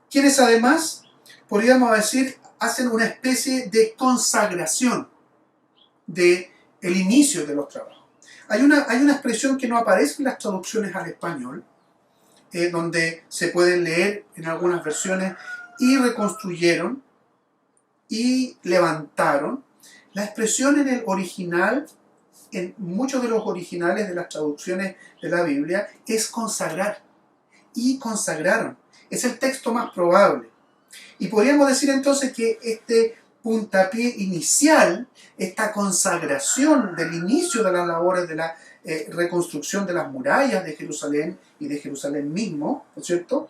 quienes además, podríamos decir, hacen una especie de consagración del inicio de los trabajos. Hay una expresión que no aparece en las traducciones al español, donde se pueden leer en algunas versiones, y reconstruyeron y levantaron. La expresión en el original, en muchos de los originales de las traducciones de la Biblia, es consagrar. Y consagraron. Es el texto más probable. Y podríamos decir entonces que este puntapié inicial, esta consagración del inicio de las labores de la reconstrucción de las murallas de Jerusalén y de Jerusalén mismo, ¿no es cierto?,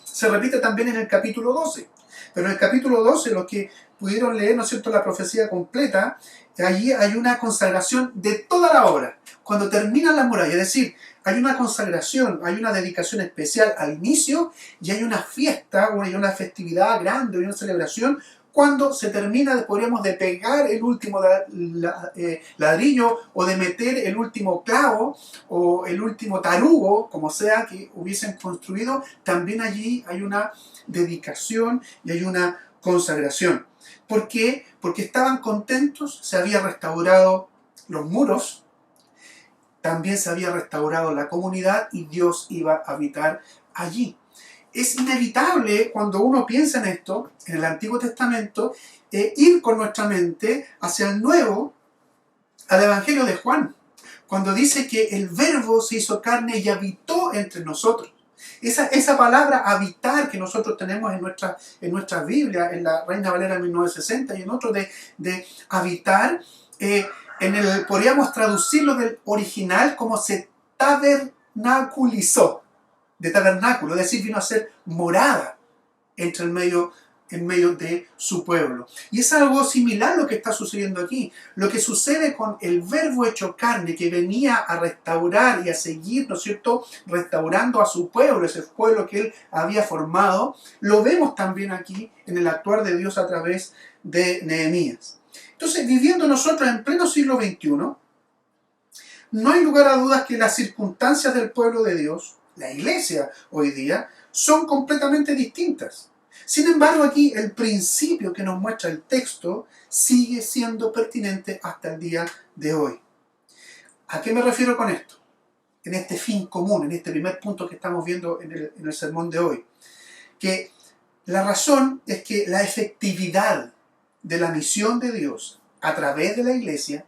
se repite también en el capítulo 12. Pero en el capítulo 12, los que pudieron leer, ¿no es cierto?, la profecía completa, allí hay una consagración de toda la obra. Cuando terminan las murallas, es decir, hay una consagración, hay una dedicación especial al inicio y hay una fiesta, hay una festividad grande, hay una celebración cuando se termina, podríamos, de pegar el último ladrillo o de meter el último clavo o el último tarugo, como sea que hubiesen construido, también allí hay una dedicación y hay una consagración. ¿Por qué? Porque estaban contentos, se había restaurado los muros, también se había restaurado la comunidad y Dios iba a habitar allí. Es inevitable cuando uno piensa en esto, en el Antiguo Testamento, ir con nuestra mente hacia el Nuevo, al Evangelio de Juan, cuando dice que el Verbo se hizo carne y habitó entre nosotros. Esa palabra habitar que nosotros tenemos en nuestra Biblia, en la Reina Valera 1960 y en otro de habitar, podríamos traducirlo del original como se tabernaculizó, de tabernáculo, es decir, vino a ser morada en medio de su pueblo. Y es algo similar lo que está sucediendo aquí. Lo que sucede con el Verbo hecho carne, que venía a restaurar y a seguir, ¿no es cierto?, restaurando a su pueblo, ese pueblo que él había formado, lo vemos también aquí en el actuar de Dios a través de Nehemías. Entonces, viviendo nosotros en pleno siglo XXI, no hay lugar a dudas que las circunstancias del pueblo de Dios, la iglesia hoy día, son completamente distintas. Sin embargo, aquí el principio que nos muestra el texto sigue siendo pertinente hasta el día de hoy. ¿A qué me refiero con esto? En este fin común, en este primer punto que estamos viendo en el sermón de hoy. Que la razón es que la efectividad de la misión de Dios a través de la iglesia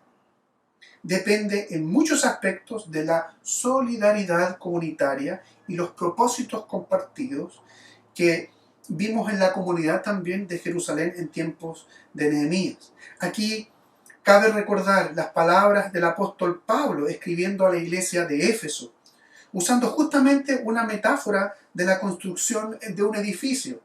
depende en muchos aspectos de la solidaridad comunitaria y los propósitos compartidos que vimos en la comunidad también de Jerusalén en tiempos de Nehemías. Aquí cabe recordar las palabras del apóstol Pablo escribiendo a la iglesia de Éfeso, usando justamente una metáfora de la construcción de un edificio.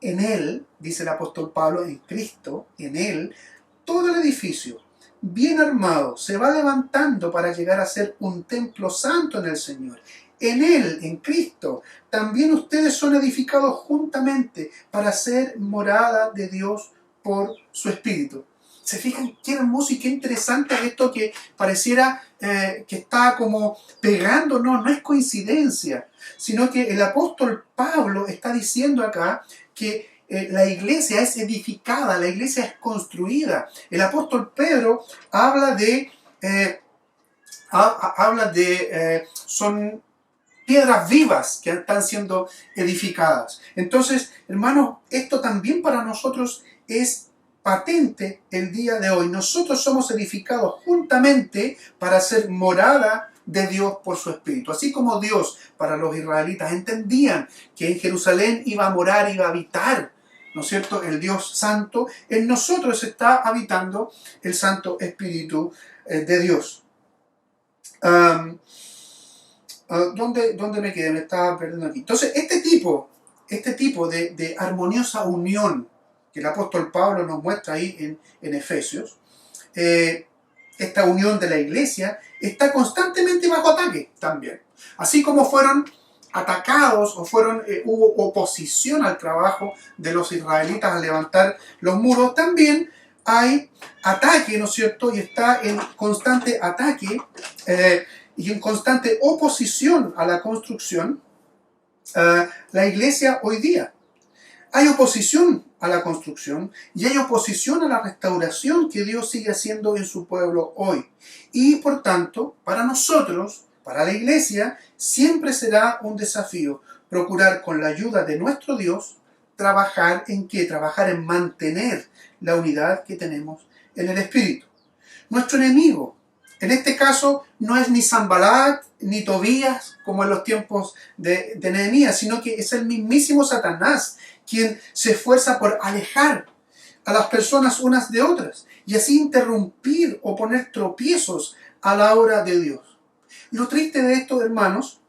En él, dice el apóstol Pablo, en Cristo, en él, todo el edificio, bien armado, se va levantando para llegar a ser un templo santo en el Señor. En él, en Cristo, también ustedes son edificados juntamente para ser morada de Dios por su Espíritu. ¿Se fijan qué hermoso y qué interesante esto que pareciera que está como pegando? No es coincidencia, sino que el apóstol Pablo está diciendo acá que la iglesia es edificada, la iglesia es construida. El apóstol Pedro habla de son piedras vivas que están siendo edificadas. Entonces, hermanos, esto también para nosotros es patente el día de hoy. Nosotros somos edificados juntamente para ser morada de Dios por su Espíritu. Así como Dios para los israelitas entendían que en Jerusalén iba a morar, iba a habitar, ¿no es cierto?, el Dios Santo, en nosotros está habitando el Santo Espíritu de Dios. ¿Dónde me quedé? Me estaba perdiendo aquí. Entonces, este tipo de armoniosa unión que el apóstol Pablo nos muestra ahí en Efesios, esta unión de la iglesia, está constantemente bajo ataque también. Así como fueron atacados o hubo oposición al trabajo de los israelitas al levantar los muros, también hay ataque, ¿no es cierto? Y está en constante ataque y en constante oposición a la construcción la iglesia hoy día. Hay oposición a la construcción y hay oposición a la restauración que Dios sigue haciendo en su pueblo hoy. Y por tanto, para nosotros, para la iglesia, siempre será un desafío procurar con la ayuda de nuestro Dios trabajar en qué? Trabajar en mantener la unidad que tenemos en el Espíritu. Nuestro enemigo, en este caso, no es ni Sanbalat ni Tobías como en los tiempos de Nehemías, sino que es el mismísimo Satanás quien se esfuerza por alejar a las personas unas de otras y así interrumpir o poner tropiezos a la obra de Dios. Lo triste de esto, hermanos,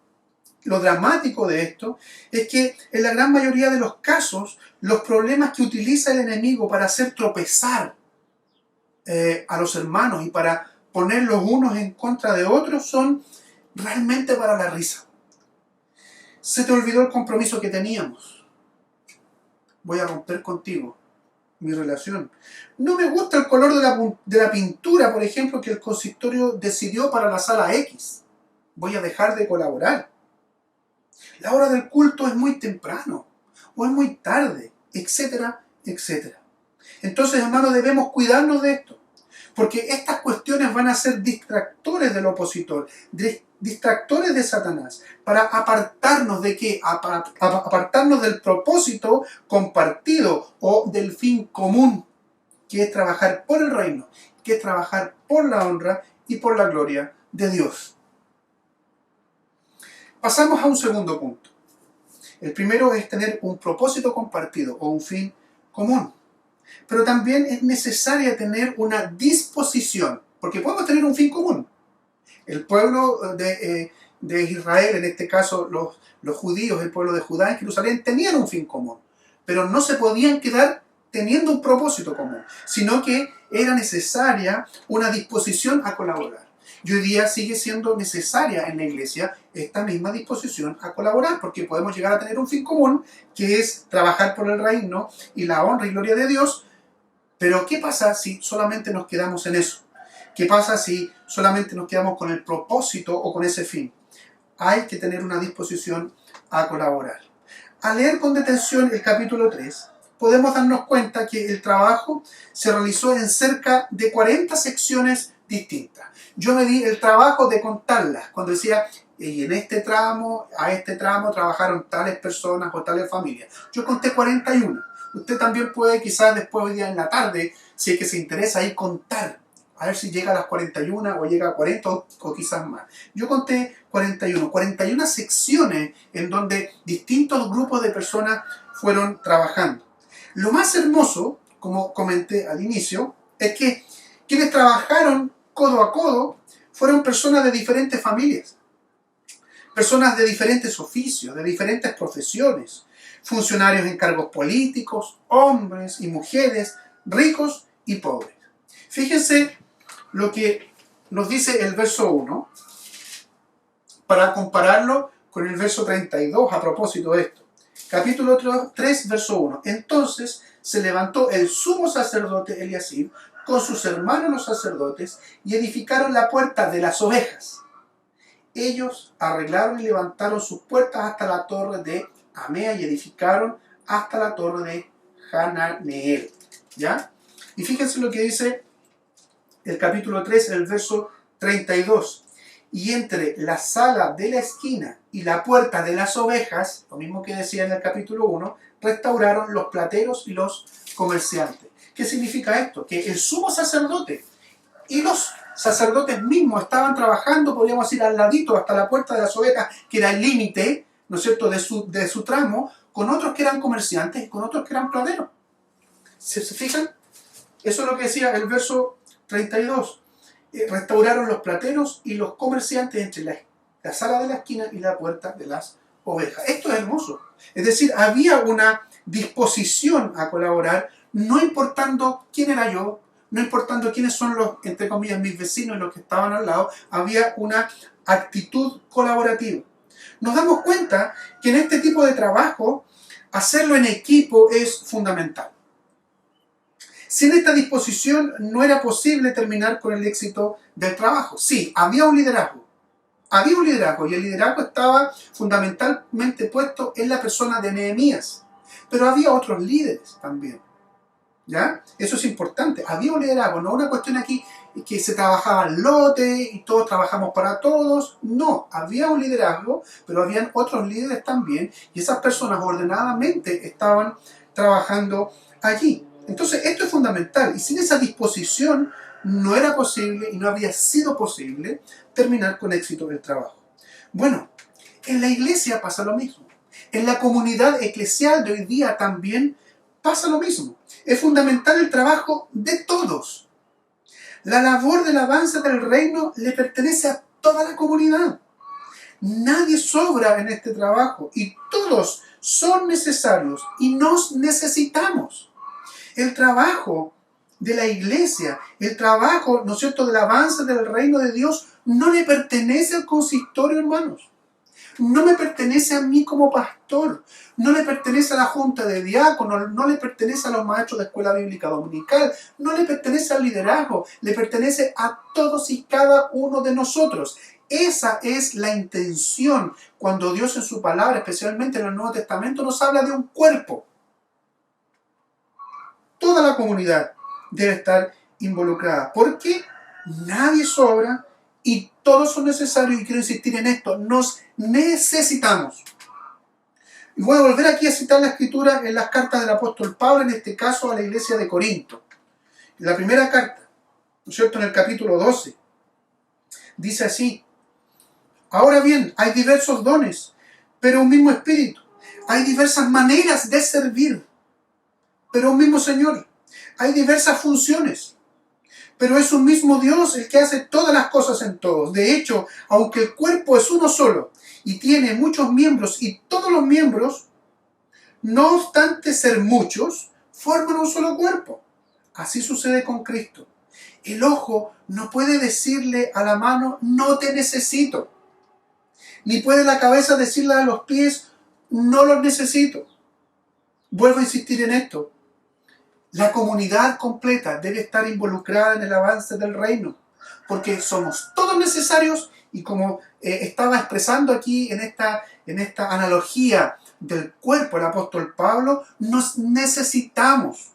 lo dramático de esto, es que en la gran mayoría de los casos, los problemas que utiliza el enemigo para hacer tropezar a los hermanos y para ponerlos unos en contra de otros son realmente para la risa. Se te olvidó el compromiso que teníamos. Voy a romper contigo mi relación. No me gusta el color de la pintura, por ejemplo, que el consistorio decidió para la sala X. Voy a dejar de colaborar. La hora del culto es muy temprano o es muy tarde, etcétera, etcétera. Entonces, hermanos, debemos cuidarnos de esto, porque estas cuestiones van a ser distractores del opositor, distractores de Satanás, para apartarnos de qué, apartarnos del propósito compartido o del fin común, que es trabajar por el reino, que es trabajar por la honra y por la gloria de Dios. Pasamos a un segundo punto. El primero es tener un propósito compartido o un fin común. Pero también es necesaria tener una disposición, porque podemos tener un fin común. El pueblo de Israel, en este caso los judíos, el pueblo de Judá en Jerusalén, tenían un fin común, pero no se podían quedar teniendo un propósito común, sino que era necesaria una disposición a colaborar. Y hoy día sigue siendo necesaria en la iglesia esta misma disposición a colaborar, porque podemos llegar a tener un fin común, que es trabajar por el reino y la honra y gloria de Dios. Pero ¿qué pasa si solamente nos quedamos en eso? ¿Qué pasa si solamente nos quedamos con el propósito o con ese fin? Hay que tener una disposición a colaborar. Al leer con detención el capítulo 3, podemos darnos cuenta que el trabajo se realizó en cerca de 40 secciones distintas. Yo me di el trabajo de contarlas, cuando decía, y en este tramo, a este tramo trabajaron tales personas o tales familias. Yo conté 41. Usted también puede, quizás después hoy día en la tarde, si es que se interesa, ahí contar. A ver si llega a las 41 o llega a 40 o quizás más. Yo conté 41 secciones en donde distintos grupos de personas fueron trabajando. Lo más hermoso, como comenté al inicio, es que quienes trabajaron codo a codo fueron personas de diferentes familias, personas de diferentes oficios, de diferentes profesiones, funcionarios en cargos políticos, hombres y mujeres, ricos y pobres. Fíjense lo que nos dice el verso 1, para compararlo con el verso 32 a propósito de esto. Capítulo 3, verso 1. Entonces se levantó el sumo sacerdote Eliasib con sus hermanos los sacerdotes y edificaron la puerta de las ovejas. Ellos arreglaron y levantaron sus puertas hasta la torre de Amea y edificaron hasta la torre de Hananeel. ¿Ya? Y fíjense lo que dice el capítulo 3, el verso 32. Y entre la sala de la esquina y la puerta de las ovejas, lo mismo que decía en el capítulo 1, restauraron los plateros y los comerciantes. ¿Qué significa esto? Que el sumo sacerdote y los sacerdotes mismos estaban trabajando, podríamos decir, al ladito, hasta la puerta de las ovejas, que era el límite, ¿no es cierto?, de su tramo, con otros que eran comerciantes y con otros que eran plateros. ¿Se fijan? Eso es lo que decía el verso 32. Restauraron los plateros y los comerciantes entre la sala de la esquina y la puerta de las ovejas. Esto es hermoso. Es decir, había una disposición a colaborar, no importando quién era yo, no importando quiénes son los, entre comillas, mis vecinos y los que estaban al lado, había una actitud colaborativa. Nos damos cuenta que en este tipo de trabajo, hacerlo en equipo es fundamental. Sin esta disposición no era posible terminar con el éxito del trabajo. Sí, había un liderazgo y el liderazgo estaba fundamentalmente puesto en la persona de Nehemías, pero había otros líderes también. ¿Ya? Eso es importante. Había un liderazgo, no una cuestión aquí que se trabajaba en lote y todos trabajamos para todos. No, había un liderazgo, pero habían otros líderes también y esas personas ordenadamente estaban trabajando allí. Entonces esto es fundamental y sin esa disposición no era posible y no habría sido posible terminar con éxito el trabajo. Bueno, en la iglesia pasa lo mismo. En la comunidad eclesial de hoy día también pasa lo mismo. Es fundamental el trabajo de todos. La labor del avance del reino le pertenece a toda la comunidad. Nadie sobra en este trabajo y todos son necesarios y nos necesitamos. El trabajo de la iglesia, el trabajo, ¿no es cierto?, del avance del reino de Dios no le pertenece al consistorio, hermanos. No me pertenece a mí como pastor, no le pertenece a la junta de diáconos, no le pertenece a los maestros de escuela bíblica dominical, no le pertenece al liderazgo, le pertenece a todos y cada uno de nosotros. Esa es la intención cuando Dios en su palabra, especialmente en el Nuevo Testamento, nos habla de un cuerpo. Toda la comunidad debe estar involucrada, porque nadie sobra y todos son necesarios, y quiero insistir en esto, nos necesitamos. Y voy a volver aquí a citar la escritura en las cartas del apóstol Pablo, en este caso a la iglesia de Corinto. En la primera carta, ¿no es cierto?, en el capítulo 12, dice así: ahora bien, hay diversos dones, pero un mismo espíritu. Hay diversas maneras de servir, pero un mismo Señor. Hay diversas funciones, pero es un mismo Dios el que hace todas las cosas en todos. De hecho, aunque el cuerpo es uno solo y tiene muchos miembros, y todos los miembros, no obstante ser muchos, forman un solo cuerpo. Así sucede con Cristo. El ojo no puede decirle a la mano, no te necesito. Ni puede la cabeza decirle a los pies, no los necesito. Vuelvo a insistir en esto. La comunidad completa debe estar involucrada en el avance del reino, porque somos todos necesarios, y como estaba expresando aquí en esta analogía del cuerpo el apóstol Pablo, nos necesitamos.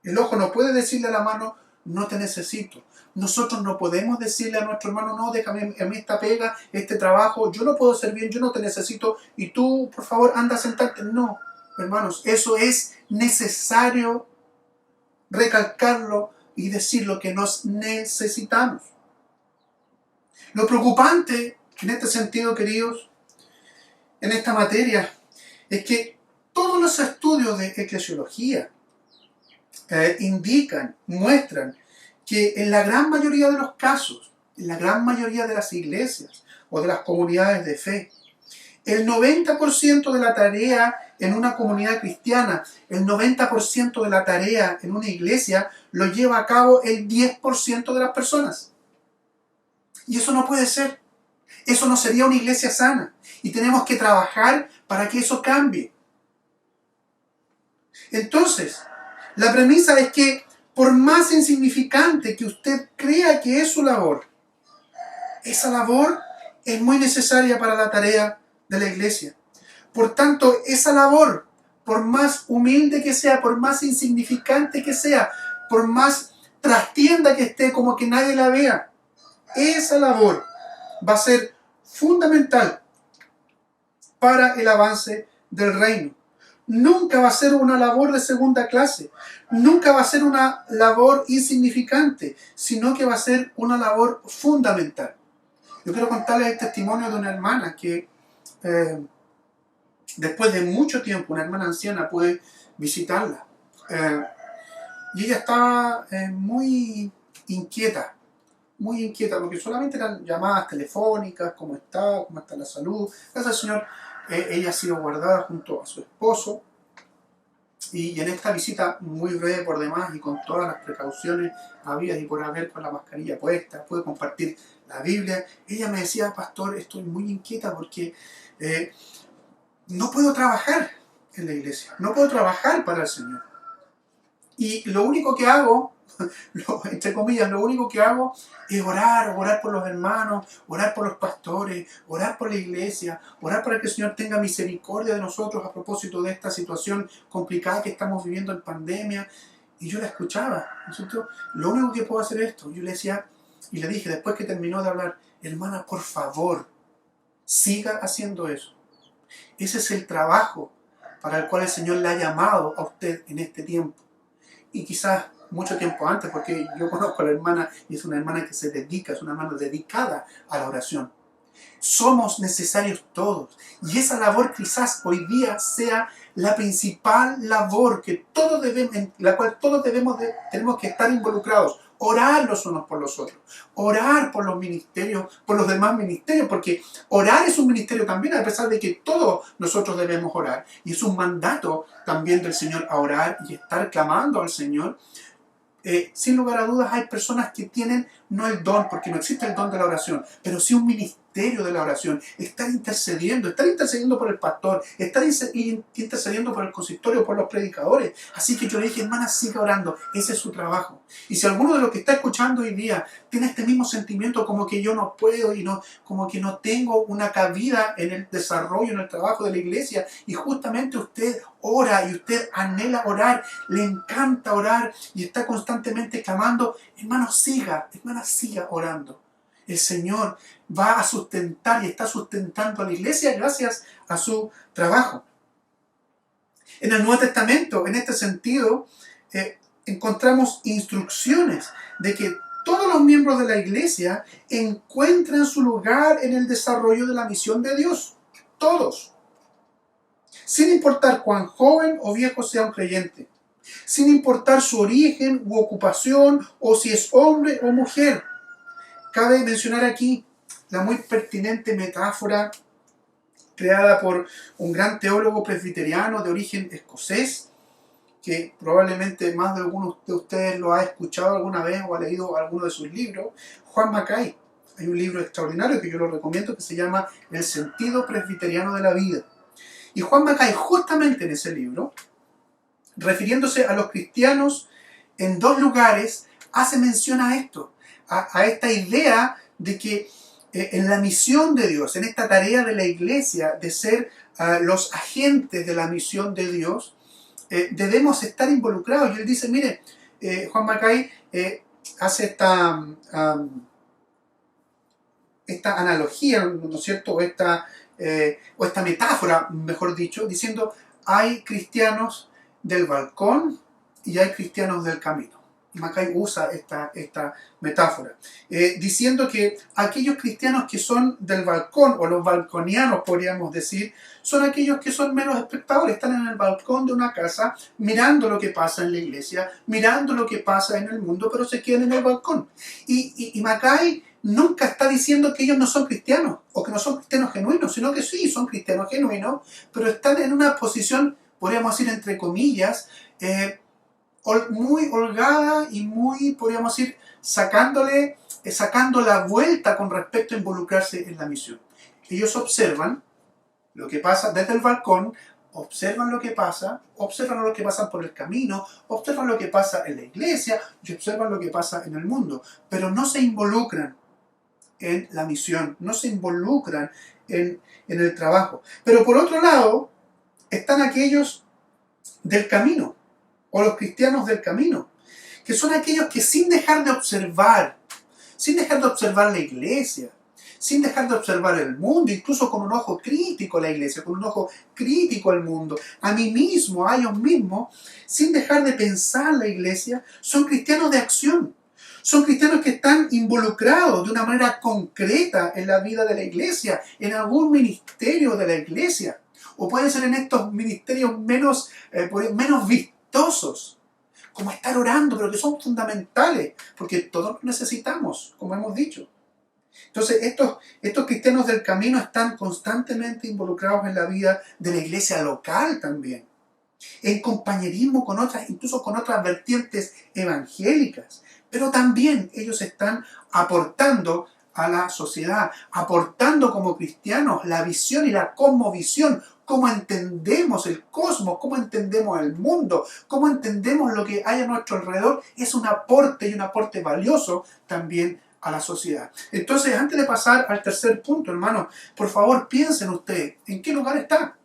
El ojo no puede decirle a la mano, no te necesito. Nosotros no podemos decirle a nuestro hermano, no, déjame a mí esta pega, este trabajo, yo no puedo ser bien, yo no te necesito, y tú, por favor, anda a sentarte. No, hermanos, eso es necesario recalcarlo y decir lo que nos necesitamos. Lo preocupante en este sentido, queridos, en esta materia, es que todos los estudios de eclesiología muestran que en la gran mayoría de los casos, en la gran mayoría de las iglesias o de las comunidades de fe, el 90% de la tarea en una comunidad cristiana, el 90% de la tarea en una iglesia, lo lleva a cabo el 10% de las personas. Y eso no puede ser. Eso no sería una iglesia sana. Y tenemos que trabajar para que eso cambie. Entonces, la premisa es que por más insignificante que usted crea que es su labor, esa labor es muy necesaria para la tarea de la iglesia. Por tanto, esa labor, por más humilde que sea, por más insignificante que sea, por más trastienda que esté, como que nadie la vea, esa labor va a ser fundamental para el avance del reino. Nunca va a ser una labor de segunda clase, nunca va a ser una labor insignificante, sino que va a ser una labor fundamental. Yo quiero contarles el testimonio de una hermana que después de mucho tiempo, una hermana anciana, pude visitarla. Y ella estaba muy inquieta, porque solamente eran llamadas telefónicas, cómo está la salud. Gracias al Señor, ella ha sido guardada junto a su esposo. Y en esta visita muy breve por demás y con todas las precauciones habidas y por haber, con la mascarilla puesta, pude compartir la Biblia. Ella me decía, pastor, estoy muy inquieta porque no puedo trabajar en la iglesia, no puedo trabajar para el Señor. Y lo único que hago, entre comillas, lo único que hago es orar por los hermanos, orar por los pastores, orar por la iglesia, orar para que el Señor tenga misericordia de nosotros a propósito de esta situación complicada que estamos viviendo en pandemia. Y yo la escuchaba, ¿no es cierto? Lo único que puedo hacer es esto. Yo le decía, y le dije, después que terminó de hablar, hermana, por favor, siga haciendo eso. Ese es el trabajo para el cual el Señor le ha llamado a usted en este tiempo. Y quizás mucho tiempo antes, porque yo conozco a la hermana y es una hermana que se dedica, es una hermana dedicada a la oración. Somos necesarios todos, y esa labor quizás hoy día sea la principal labor que todos debemos, en la cual todos tenemos que estar involucrados. Orar los unos por los otros, orar por los ministerios, por los demás ministerios, porque orar es un ministerio también, a pesar de que todos nosotros debemos orar, y es un mandato también del Señor a orar y estar clamando al Señor. Sin lugar a dudas hay personas que tienen no el don, porque no existe el don de la oración, pero sí un ministerio de la oración. Estar intercediendo por el pastor, estar intercediendo por el consistorio, por los predicadores. Así que yo le dije, hermana, siga orando, ese es su trabajo. Y si alguno de los que está escuchando hoy día tiene este mismo sentimiento como que yo no puedo y no, como que no tengo una cabida en el desarrollo, en el trabajo de la iglesia, y justamente usted ora y usted anhela orar, le encanta orar y está constantemente clamando, hermano, siga orando. El Señor va a sustentar y está sustentando a la iglesia gracias a su trabajo. En el Nuevo Testamento, en este sentido, encontramos instrucciones de que todos los miembros de la iglesia encuentran su lugar en el desarrollo de la misión de Dios. Todos. Sin importar cuán joven o viejo sea un creyente. Sin importar su origen u ocupación o si es hombre o mujer. Cabe mencionar aquí la muy pertinente metáfora creada por un gran teólogo presbiteriano de origen escocés, que probablemente más de alguno de ustedes lo ha escuchado alguna vez o ha leído alguno de sus libros, Juan Mackay. Hay un libro extraordinario que yo lo recomiendo que se llama El sentido presbiteriano de la vida. Y Juan Mackay, justamente en ese libro, refiriéndose a los cristianos en dos lugares, hace mención a esto, a esta idea de que en la misión de Dios, en esta tarea de la iglesia de ser los agentes de la misión de Dios, debemos estar involucrados. Y él dice, mire, Juan Mackay hace esta analogía, ¿no es cierto?, o esta metáfora, mejor dicho, diciendo, hay cristianos del balcón y hay cristianos del camino. Mackay usa esta metáfora, diciendo que aquellos cristianos que son del balcón, o los balconianos podríamos decir, son aquellos que son menos espectadores, están en el balcón de una casa mirando lo que pasa en la iglesia, mirando lo que pasa en el mundo, pero se quedan en el balcón. Y Mackay nunca está diciendo que ellos no son cristianos, o que no son cristianos genuinos, sino que sí, son cristianos genuinos, pero están en una posición, podríamos decir entre comillas, muy holgada y muy, podríamos decir, sacando la vuelta con respecto a involucrarse en la misión. Ellos observan lo que pasa desde el balcón, observan lo que pasa por el camino, observan lo que pasa en la iglesia y observan lo que pasa en el mundo, pero no se involucran en la misión, no se involucran en el trabajo. Pero por otro lado, están aquellos del camino, o los cristianos del camino, que son aquellos que sin dejar de observar la iglesia, sin dejar de observar el mundo, incluso con un ojo crítico a la iglesia, con un ojo crítico al mundo, a mí mismo, a ellos mismos, sin dejar de pensar la iglesia, son cristianos de acción. Son cristianos que están involucrados de una manera concreta en la vida de la iglesia, en algún ministerio de la iglesia, o puede ser en estos ministerios menos vistosos, como estar orando, pero que son fundamentales, porque todos los necesitamos, como hemos dicho. Entonces, estos cristianos del camino están constantemente involucrados en la vida de la iglesia local también, en compañerismo con otras, incluso con otras vertientes evangélicas, pero también ellos están aportando a la sociedad, aportando como cristianos la visión y la cosmovisión, cómo entendemos el cosmos, cómo entendemos el mundo, cómo entendemos lo que hay a nuestro alrededor, es un aporte y un aporte valioso también a la sociedad. Entonces, antes de pasar al tercer punto, hermano, por favor piensen usted, ¿en qué lugar está?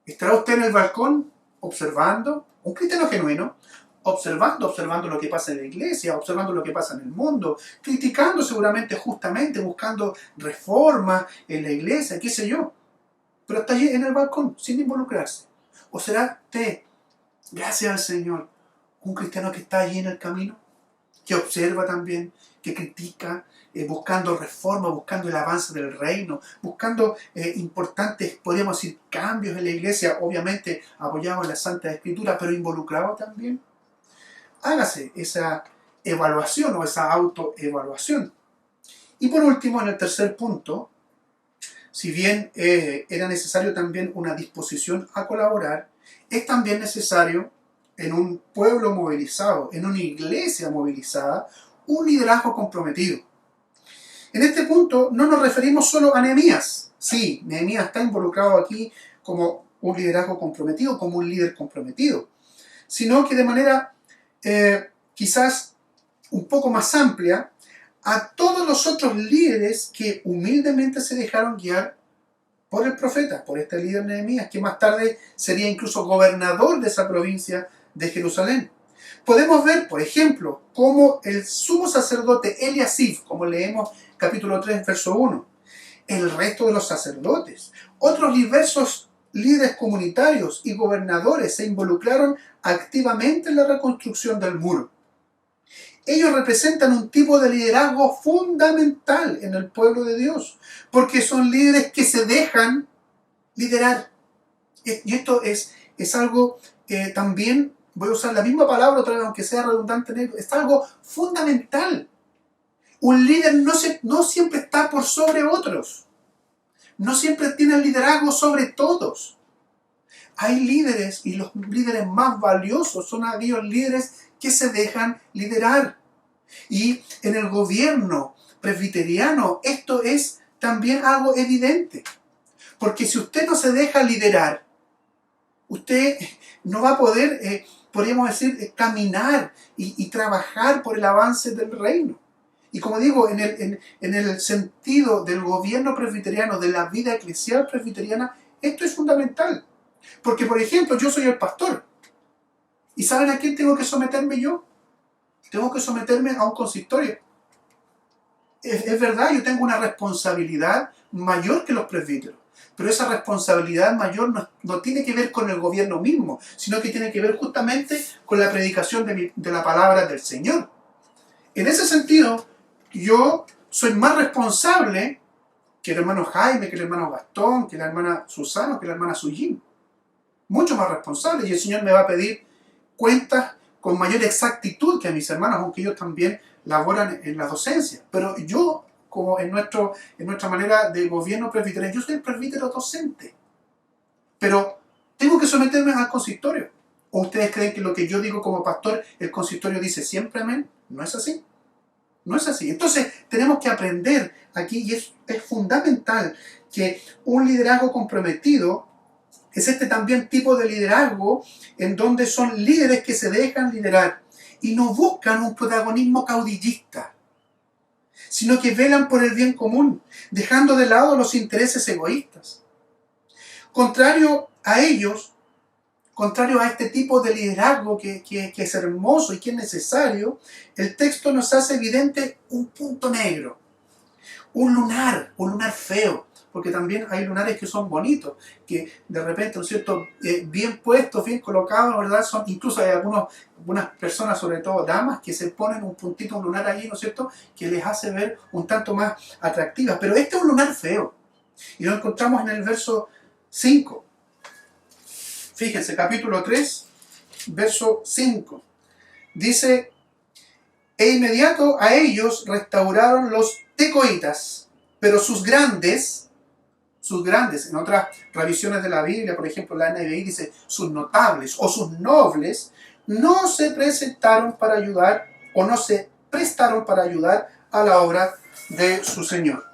¿Estará usted en el balcón observando? Un cristiano genuino, observando lo que pasa en la iglesia, observando lo que pasa en el mundo, criticando seguramente justamente, buscando reformas en la iglesia, qué sé yo. Pero está allí en el balcón, sin involucrarse. ¿O será usted, gracias al Señor, un cristiano que está allí en el camino? Que observa también, que critica, buscando reforma, buscando el avance del reino, buscando importantes, podríamos decir, cambios en la iglesia, obviamente apoyados en la Santa Escritura, pero involucrado también. Hágase esa evaluación o esa autoevaluación. Y por último, en el tercer punto, si bien era necesario también una disposición a colaborar, es también necesario en un pueblo movilizado, en una iglesia movilizada, un liderazgo comprometido. En este punto no nos referimos solo a Nehemías. Sí, Nehemías está involucrado aquí como un liderazgo comprometido, como un líder comprometido, sino que de manera quizás un poco más amplia a todos los otros líderes que humildemente se dejaron guiar por el profeta, por este líder Nehemías, que más tarde sería incluso gobernador de esa provincia de Jerusalén. Podemos ver, por ejemplo, cómo el sumo sacerdote Eliasib, como leemos capítulo 3, verso 1, el resto de los sacerdotes, otros diversos líderes comunitarios y gobernadores se involucraron activamente en la reconstrucción del muro. Ellos representan un tipo de liderazgo fundamental en el pueblo de Dios, porque son líderes que se dejan liderar. Y esto es algo también, voy a usar la misma palabra otra vez, aunque sea redundante en ello, es algo fundamental. Un líder no siempre está por sobre otros. No siempre tiene el liderazgo sobre todos. Hay líderes, y los líderes más valiosos son aquellos líderes que se dejan liderar. Y en el gobierno presbiteriano esto es también algo evidente. Porque si usted no se deja liderar, usted no va a poder, podríamos decir, caminar y trabajar por el avance del reino. Y como digo, en el sentido del gobierno presbiteriano, de la vida eclesial presbiteriana, esto es fundamental. Porque, por ejemplo, yo soy el pastor. ¿Y saben a quién tengo que someterme yo? Tengo que someterme a un consistorio. Es verdad, yo tengo una responsabilidad mayor que los presbíteros. Pero esa responsabilidad mayor no tiene que ver con el gobierno mismo, sino que tiene que ver justamente con la predicación de la palabra del Señor. En ese sentido, yo soy más responsable que el hermano Jaime, que el hermano Gastón, que la hermana Susana, que la hermana Sujin. Mucho más responsable, y el Señor me va a pedir cuentas con mayor exactitud que a mis hermanos, aunque ellos también laboran en la docencia. Pero yo, como en nuestra manera de gobierno presbiteriano, yo soy el presbítero docente. Pero tengo que someterme al consistorio. ¿O ustedes creen que lo que yo digo como pastor, el consistorio dice siempre amén? No es así. No es así. Entonces tenemos que aprender aquí, y es fundamental que un liderazgo comprometido es este también tipo de liderazgo en donde son líderes que se dejan liderar y no buscan un protagonismo caudillista, sino que velan por el bien común, dejando de lado los intereses egoístas. Contrario a ellos, contrario a este tipo de liderazgo que es hermoso y que es necesario, el texto nos hace evidente un punto negro, un lunar feo, porque también hay lunares que son bonitos, que de repente, ¿no es cierto?, bien puestos, bien colocados, ¿verdad? Incluso hay algunas personas, sobre todo damas, que se ponen un puntito, un lunar allí, ¿no es cierto?, que les hace ver un tanto más atractivas. Pero este es un lunar feo, y lo encontramos en el verso 5. Fíjense, capítulo 3, verso 5. Dice: e inmediato a ellos restauraron los tecoitas, pero sus grandes, en otras revisiones de la Biblia, por ejemplo la NBI dice sus notables o sus nobles, no se presentaron para ayudar o no se prestaron para ayudar a la obra de su Señor.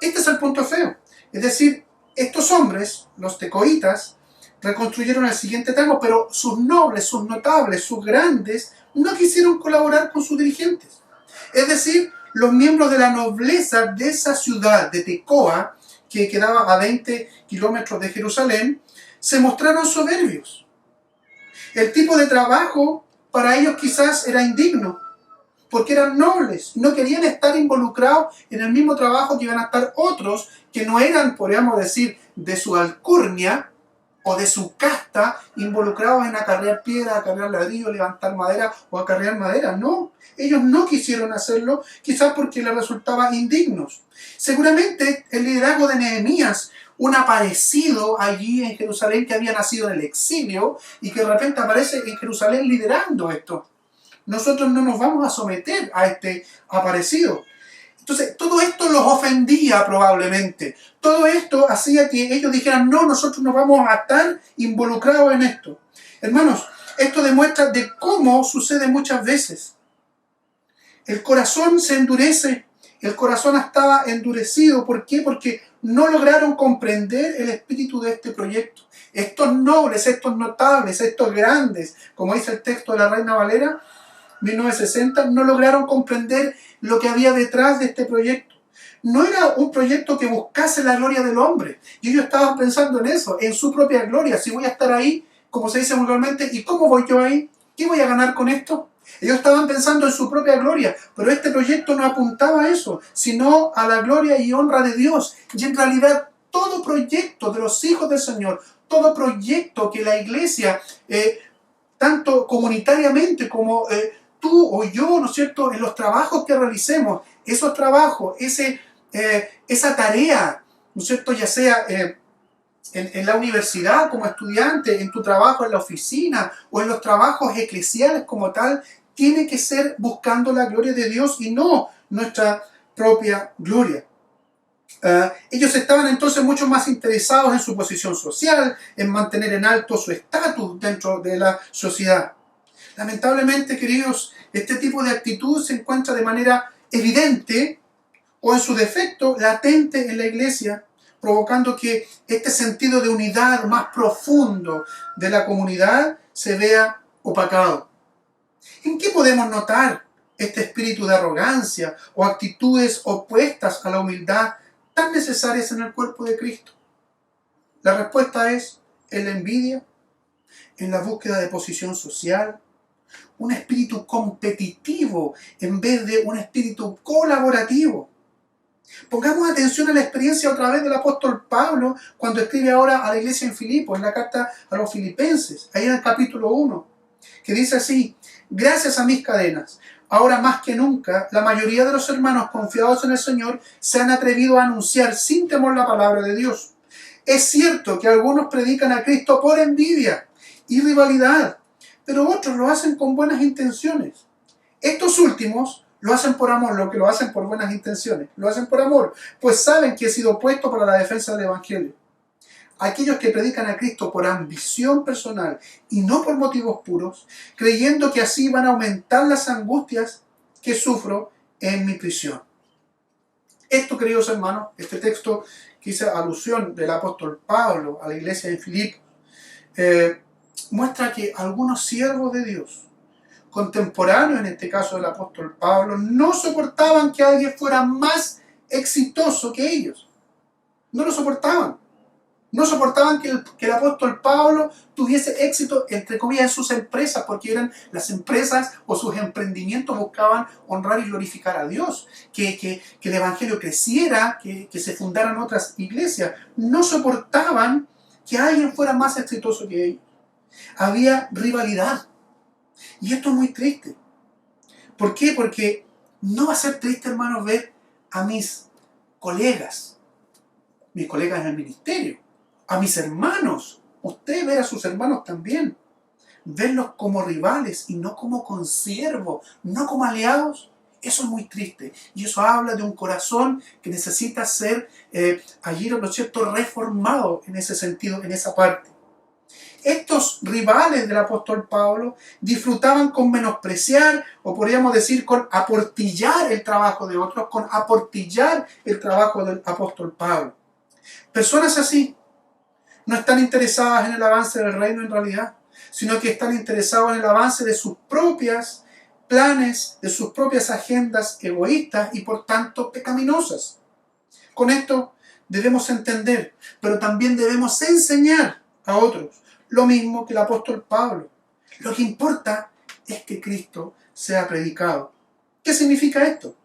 Este es el punto feo. Es decir, estos hombres, los tecoitas, reconstruyeron el siguiente tramo, pero sus nobles, sus notables, sus grandes, no quisieron colaborar con sus dirigentes. Es decir, los miembros de la nobleza de esa ciudad de Tecoa, que quedaba a 20 kilómetros de Jerusalén, se mostraron soberbios. El tipo de trabajo para ellos quizás era indigno, porque eran nobles, no querían estar involucrados en el mismo trabajo que iban a estar otros que no eran, podríamos decir, de su alcurnia o de su casta, involucrados en acarrear piedra, acarrear ladrillo, levantar madera o acarrear madera. No, ellos no quisieron hacerlo, quizás porque les resultaba indignos. Seguramente el liderazgo de Nehemías, un aparecido allí en Jerusalén que había nacido en el exilio y que de repente aparece en Jerusalén liderando esto. Nosotros no nos vamos a someter a este aparecido. Entonces, todo esto los ofendía probablemente. Todo esto hacía que ellos dijeran, no, nosotros no vamos a estar involucrados en esto. Hermanos, esto demuestra de cómo sucede muchas veces. el corazón se endurece, el corazón estaba endurecido. ¿Por qué? Porque no lograron comprender el espíritu de este proyecto. Estos nobles, estos notables, estos grandes, como dice el texto de la Reina Valera, 1960, no lograron comprender lo que había detrás de este proyecto. No era un proyecto que buscase la gloria del hombre. Y ellos estaban pensando en eso, en su propia gloria. Si voy a estar ahí, como se dice vulgarmente, ¿y cómo voy yo ahí? ¿Qué voy a ganar con esto? Ellos estaban pensando en su propia gloria, pero este proyecto no apuntaba a eso, sino a la gloria y honra de Dios. Y en realidad todo proyecto de los hijos del Señor, todo proyecto que la iglesia, tanto comunitariamente como tú o yo, ¿no es cierto?, en los trabajos que realicemos, esos trabajos, esa tarea, ¿no es cierto?, ya sea en la universidad como estudiante, en tu trabajo en la oficina o en los trabajos eclesiales como tal, tiene que ser buscando la gloria de Dios y no nuestra propia gloria. Ellos estaban entonces mucho más interesados en su posición social, en mantener en alto su estatus dentro de la sociedad. Lamentablemente, queridos, este tipo de actitud se encuentra de manera evidente o en su defecto latente en la iglesia, provocando que este sentido de unidad más profundo de la comunidad se vea opacado. ¿En qué podemos notar este espíritu de arrogancia o actitudes opuestas a la humildad tan necesarias en el cuerpo de Cristo? La respuesta es en la envidia, en la búsqueda de posición social, un espíritu competitivo en vez de un espíritu colaborativo. Pongamos atención a la experiencia otra vez del apóstol Pablo cuando escribe ahora a la iglesia en Filipos, en la carta a los filipenses, ahí en el capítulo 1, que dice así: gracias a mis cadenas, ahora más que nunca, la mayoría de los hermanos confiados en el Señor se han atrevido a anunciar sin temor la palabra de Dios. Es cierto que algunos predican a Cristo por envidia y rivalidad, pero otros lo hacen con buenas intenciones. Estos últimos lo hacen por amor, lo que lo hacen por buenas intenciones, lo hacen por amor, pues saben que he sido puesto para la defensa del Evangelio. Aquellos que predican a Cristo por ambición personal y no por motivos puros, creyendo que así van a aumentar las angustias que sufro en mi prisión. Esto, queridos hermanos, este texto que hice alusión del apóstol Pablo a la iglesia de Filipos, muestra que algunos siervos de Dios, contemporáneos en este caso del apóstol Pablo, no soportaban que alguien fuera más exitoso que ellos. No lo soportaban. No soportaban que el apóstol Pablo tuviese éxito, entre comillas, en sus empresas, porque eran las empresas o sus emprendimientos buscaban honrar y glorificar a Dios, que el evangelio creciera, que se fundaran otras iglesias. No soportaban que alguien fuera más exitoso que ellos. Había rivalidad. Y esto es muy triste. ¿Por qué? Porque no va a ser triste, hermanos, ver a mis colegas en el ministerio, a mis hermanos. Usted ver a sus hermanos también. Verlos como rivales y no como consiervos, no como aliados. Eso es muy triste. Y eso habla de un corazón que necesita ser allí, ¿no es cierto?, reformado en ese sentido, en esa parte. Estos rivales del apóstol Pablo disfrutaban con menospreciar, o podríamos decir con aportillar el trabajo de otros, con aportillar el trabajo del apóstol Pablo. Personas así no están interesadas en el avance del reino en realidad, sino que están interesados en el avance de sus propios planes, de sus propias agendas egoístas y por tanto pecaminosas. Con esto debemos entender, pero también debemos enseñar a otros lo mismo que el apóstol Pablo. Lo que importa es que Cristo sea predicado. ¿Qué significa esto?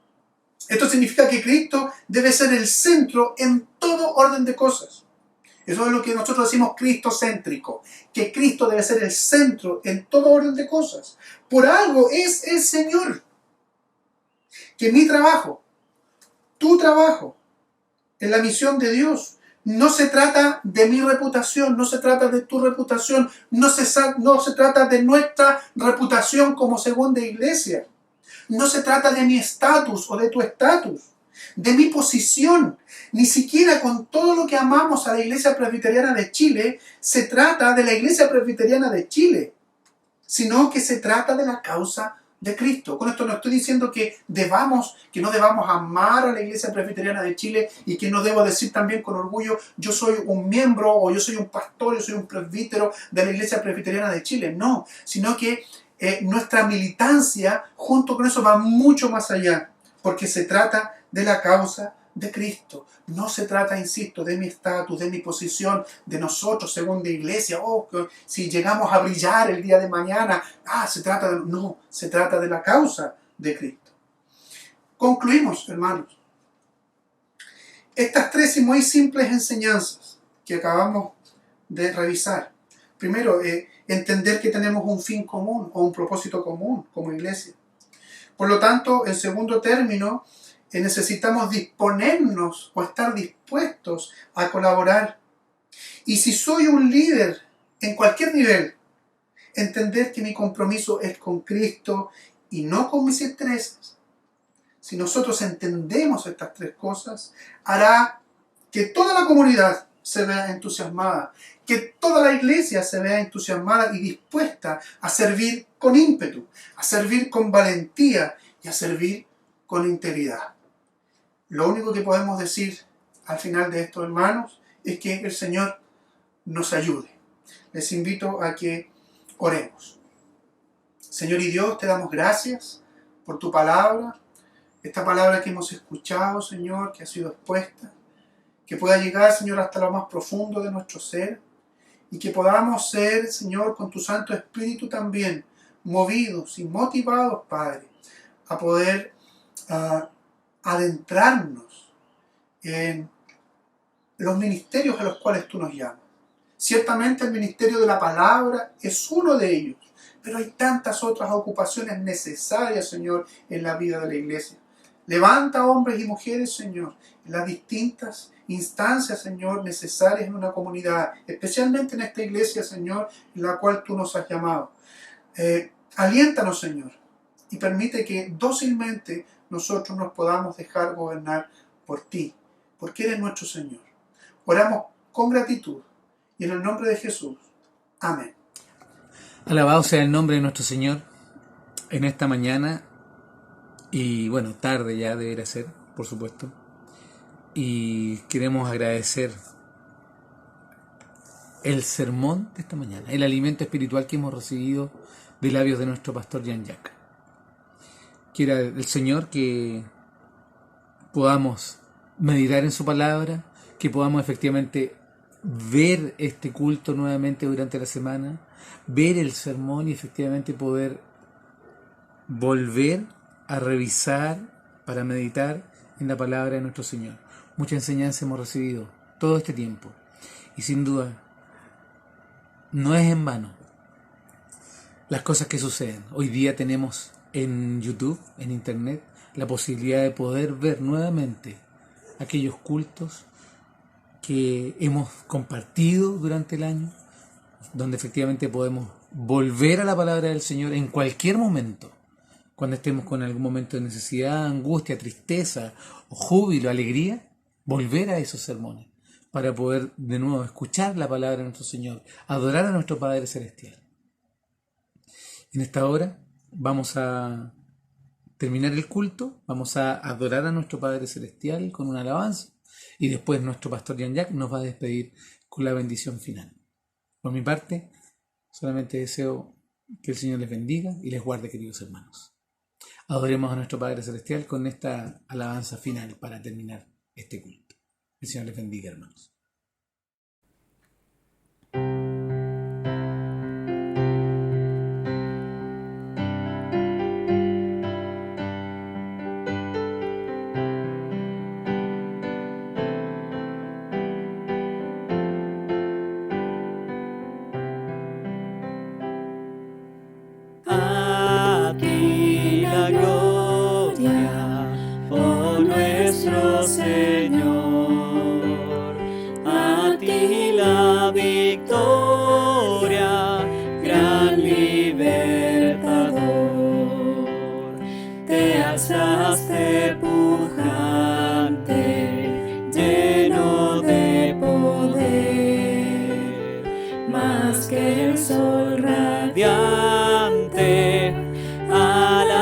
Esto significa que Cristo debe ser el centro en todo orden de cosas. Eso es lo que nosotros decimos cristocéntrico, que Cristo debe ser el centro en todo orden de cosas. Por algo es el Señor. Que mi trabajo, tu trabajo, en la misión de Dios, no se trata de mi reputación, no se trata de tu reputación, no se trata de nuestra reputación como segunda iglesia. No se trata de mi estatus o de tu estatus, de mi posición. Ni siquiera con todo lo que amamos a la Iglesia Presbiteriana de Chile, se trata de la Iglesia Presbiteriana de Chile, sino que se trata de la causa de Cristo. Con esto no estoy diciendo que no debamos amar a la Iglesia Presbiteriana de Chile y que no debo decir también con orgullo, yo soy un miembro o yo soy un pastor, yo soy un presbítero de la Iglesia Presbiteriana de Chile. No, sino que nuestra militancia junto con eso va mucho más allá, porque se trata de la causa de Cristo. No se trata, insisto, de mi estatus, de mi posición, de nosotros según de iglesia, si llegamos a brillar el día de mañana, se trata de la causa de Cristo. Concluimos, hermanos. Estas 3 y muy simples enseñanzas que acabamos de revisar. Primero, entender que tenemos un fin común o un propósito común como iglesia. Por lo tanto, en segundo término, necesitamos disponernos o estar dispuestos a colaborar. Y si soy un líder en cualquier nivel, entender que mi compromiso es con Cristo y no con mis intereses. Si nosotros entendemos estas 3 cosas, hará que toda la comunidad se vea entusiasmada, que toda la iglesia se vea entusiasmada y dispuesta a servir con ímpetu, a servir con valentía y a servir con integridad. Lo único que podemos decir al final de esto, hermanos, es que el Señor nos ayude. Les invito a que oremos. Señor y Dios, te damos gracias por tu palabra, esta palabra que hemos escuchado, Señor, que ha sido expuesta, que pueda llegar, Señor, hasta lo más profundo de nuestro ser y que podamos ser, Señor, con tu Santo Espíritu también, movidos y motivados, Padre, a poder adentrarnos en los ministerios a los cuales tú nos llamas. Ciertamente el ministerio de la palabra es uno de ellos, pero hay tantas otras ocupaciones necesarias, Señor, en la vida de la iglesia. Levanta hombres y mujeres, Señor, en las distintas instancias, Señor, necesarias en una comunidad, especialmente en esta iglesia, Señor, en la cual tú nos has llamado. Aliéntanos, Señor, y permite que dócilmente nosotros nos podamos dejar gobernar por ti, porque eres nuestro Señor. Oramos con gratitud y en el nombre de Jesús. Amén. Alabado sea el nombre de nuestro Señor en esta mañana y bueno, tarde ya debería ser, por supuesto. Y queremos agradecer el sermón de esta mañana, el alimento espiritual que hemos recibido de labios de nuestro pastor Jean-Jacques. Quiera el Señor que podamos meditar en su palabra, que podamos efectivamente ver este culto nuevamente durante la semana, ver el sermón y efectivamente poder volver a revisar para meditar en la palabra de nuestro Señor. Mucha enseñanza hemos recibido todo este tiempo y sin duda no es en vano las cosas que suceden. Hoy día tenemos en YouTube, en Internet, la posibilidad de poder ver nuevamente aquellos cultos que hemos compartido durante el año, donde efectivamente podemos volver a la palabra del Señor en cualquier momento, cuando estemos con algún momento de necesidad, angustia, tristeza, o júbilo, alegría, volver a esos sermones para poder de nuevo escuchar la palabra de nuestro Señor, adorar a nuestro Padre Celestial. En esta hora vamos a terminar el culto, vamos a adorar a nuestro Padre Celestial con una alabanza y después nuestro pastor Jean-Jacques nos va a despedir con la bendición final. Por mi parte, solamente deseo que el Señor les bendiga y les guarde, queridos hermanos. Adoremos a nuestro Padre Celestial con esta alabanza final para terminar este culto. El Señor les bendiga, hermanos. A ti la gloria, oh nuestro Señor, a ti la victoria, gran libertador. Te alzaste pujante, lleno de poder, más que el sol radiante, a la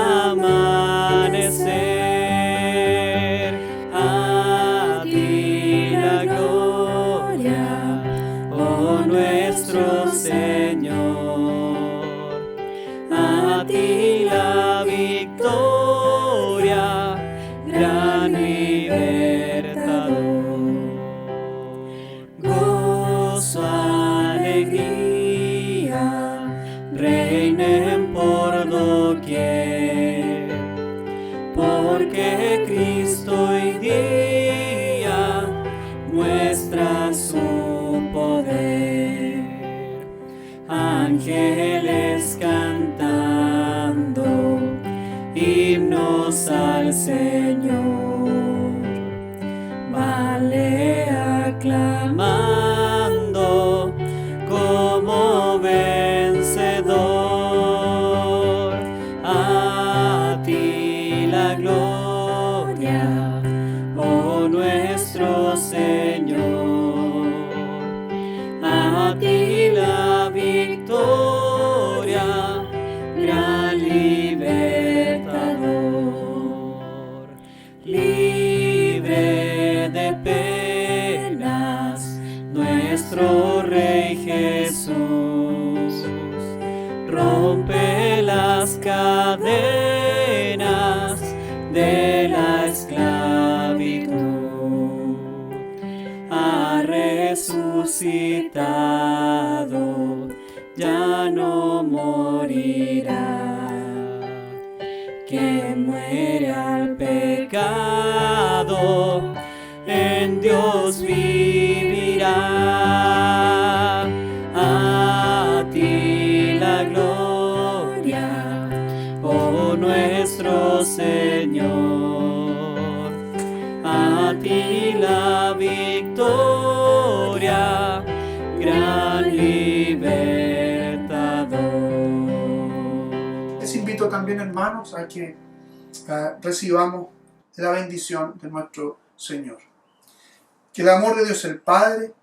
ángeles cantando himnos al Señor, vanle aclamando como vencedor. A ti la gloria, oh nuestro Señor, a ti la victoria, gran libertador, libre de penas, nuestro Rey Jesús, rompe las cadenas de la esclavitud, ha resucitado, ya no morirá. Quien muere al pecado, en Dios vivirá. A ti la gloria, oh nuestro Señor, a ti la victoria, gran libertador. Les invito también, hermanos, a que recibamos la bendición de nuestro Señor. Que el amor de Dios el Padre,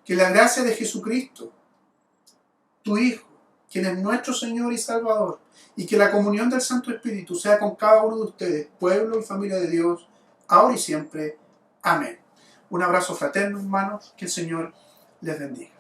que la gracia de Jesucristo, tu Hijo, quien es nuestro Señor y Salvador, y que la comunión del Santo Espíritu sea con cada uno de ustedes, pueblo y familia de Dios, ahora y siempre. Amén. Un abrazo fraterno, hermanos, que el Señor les bendiga.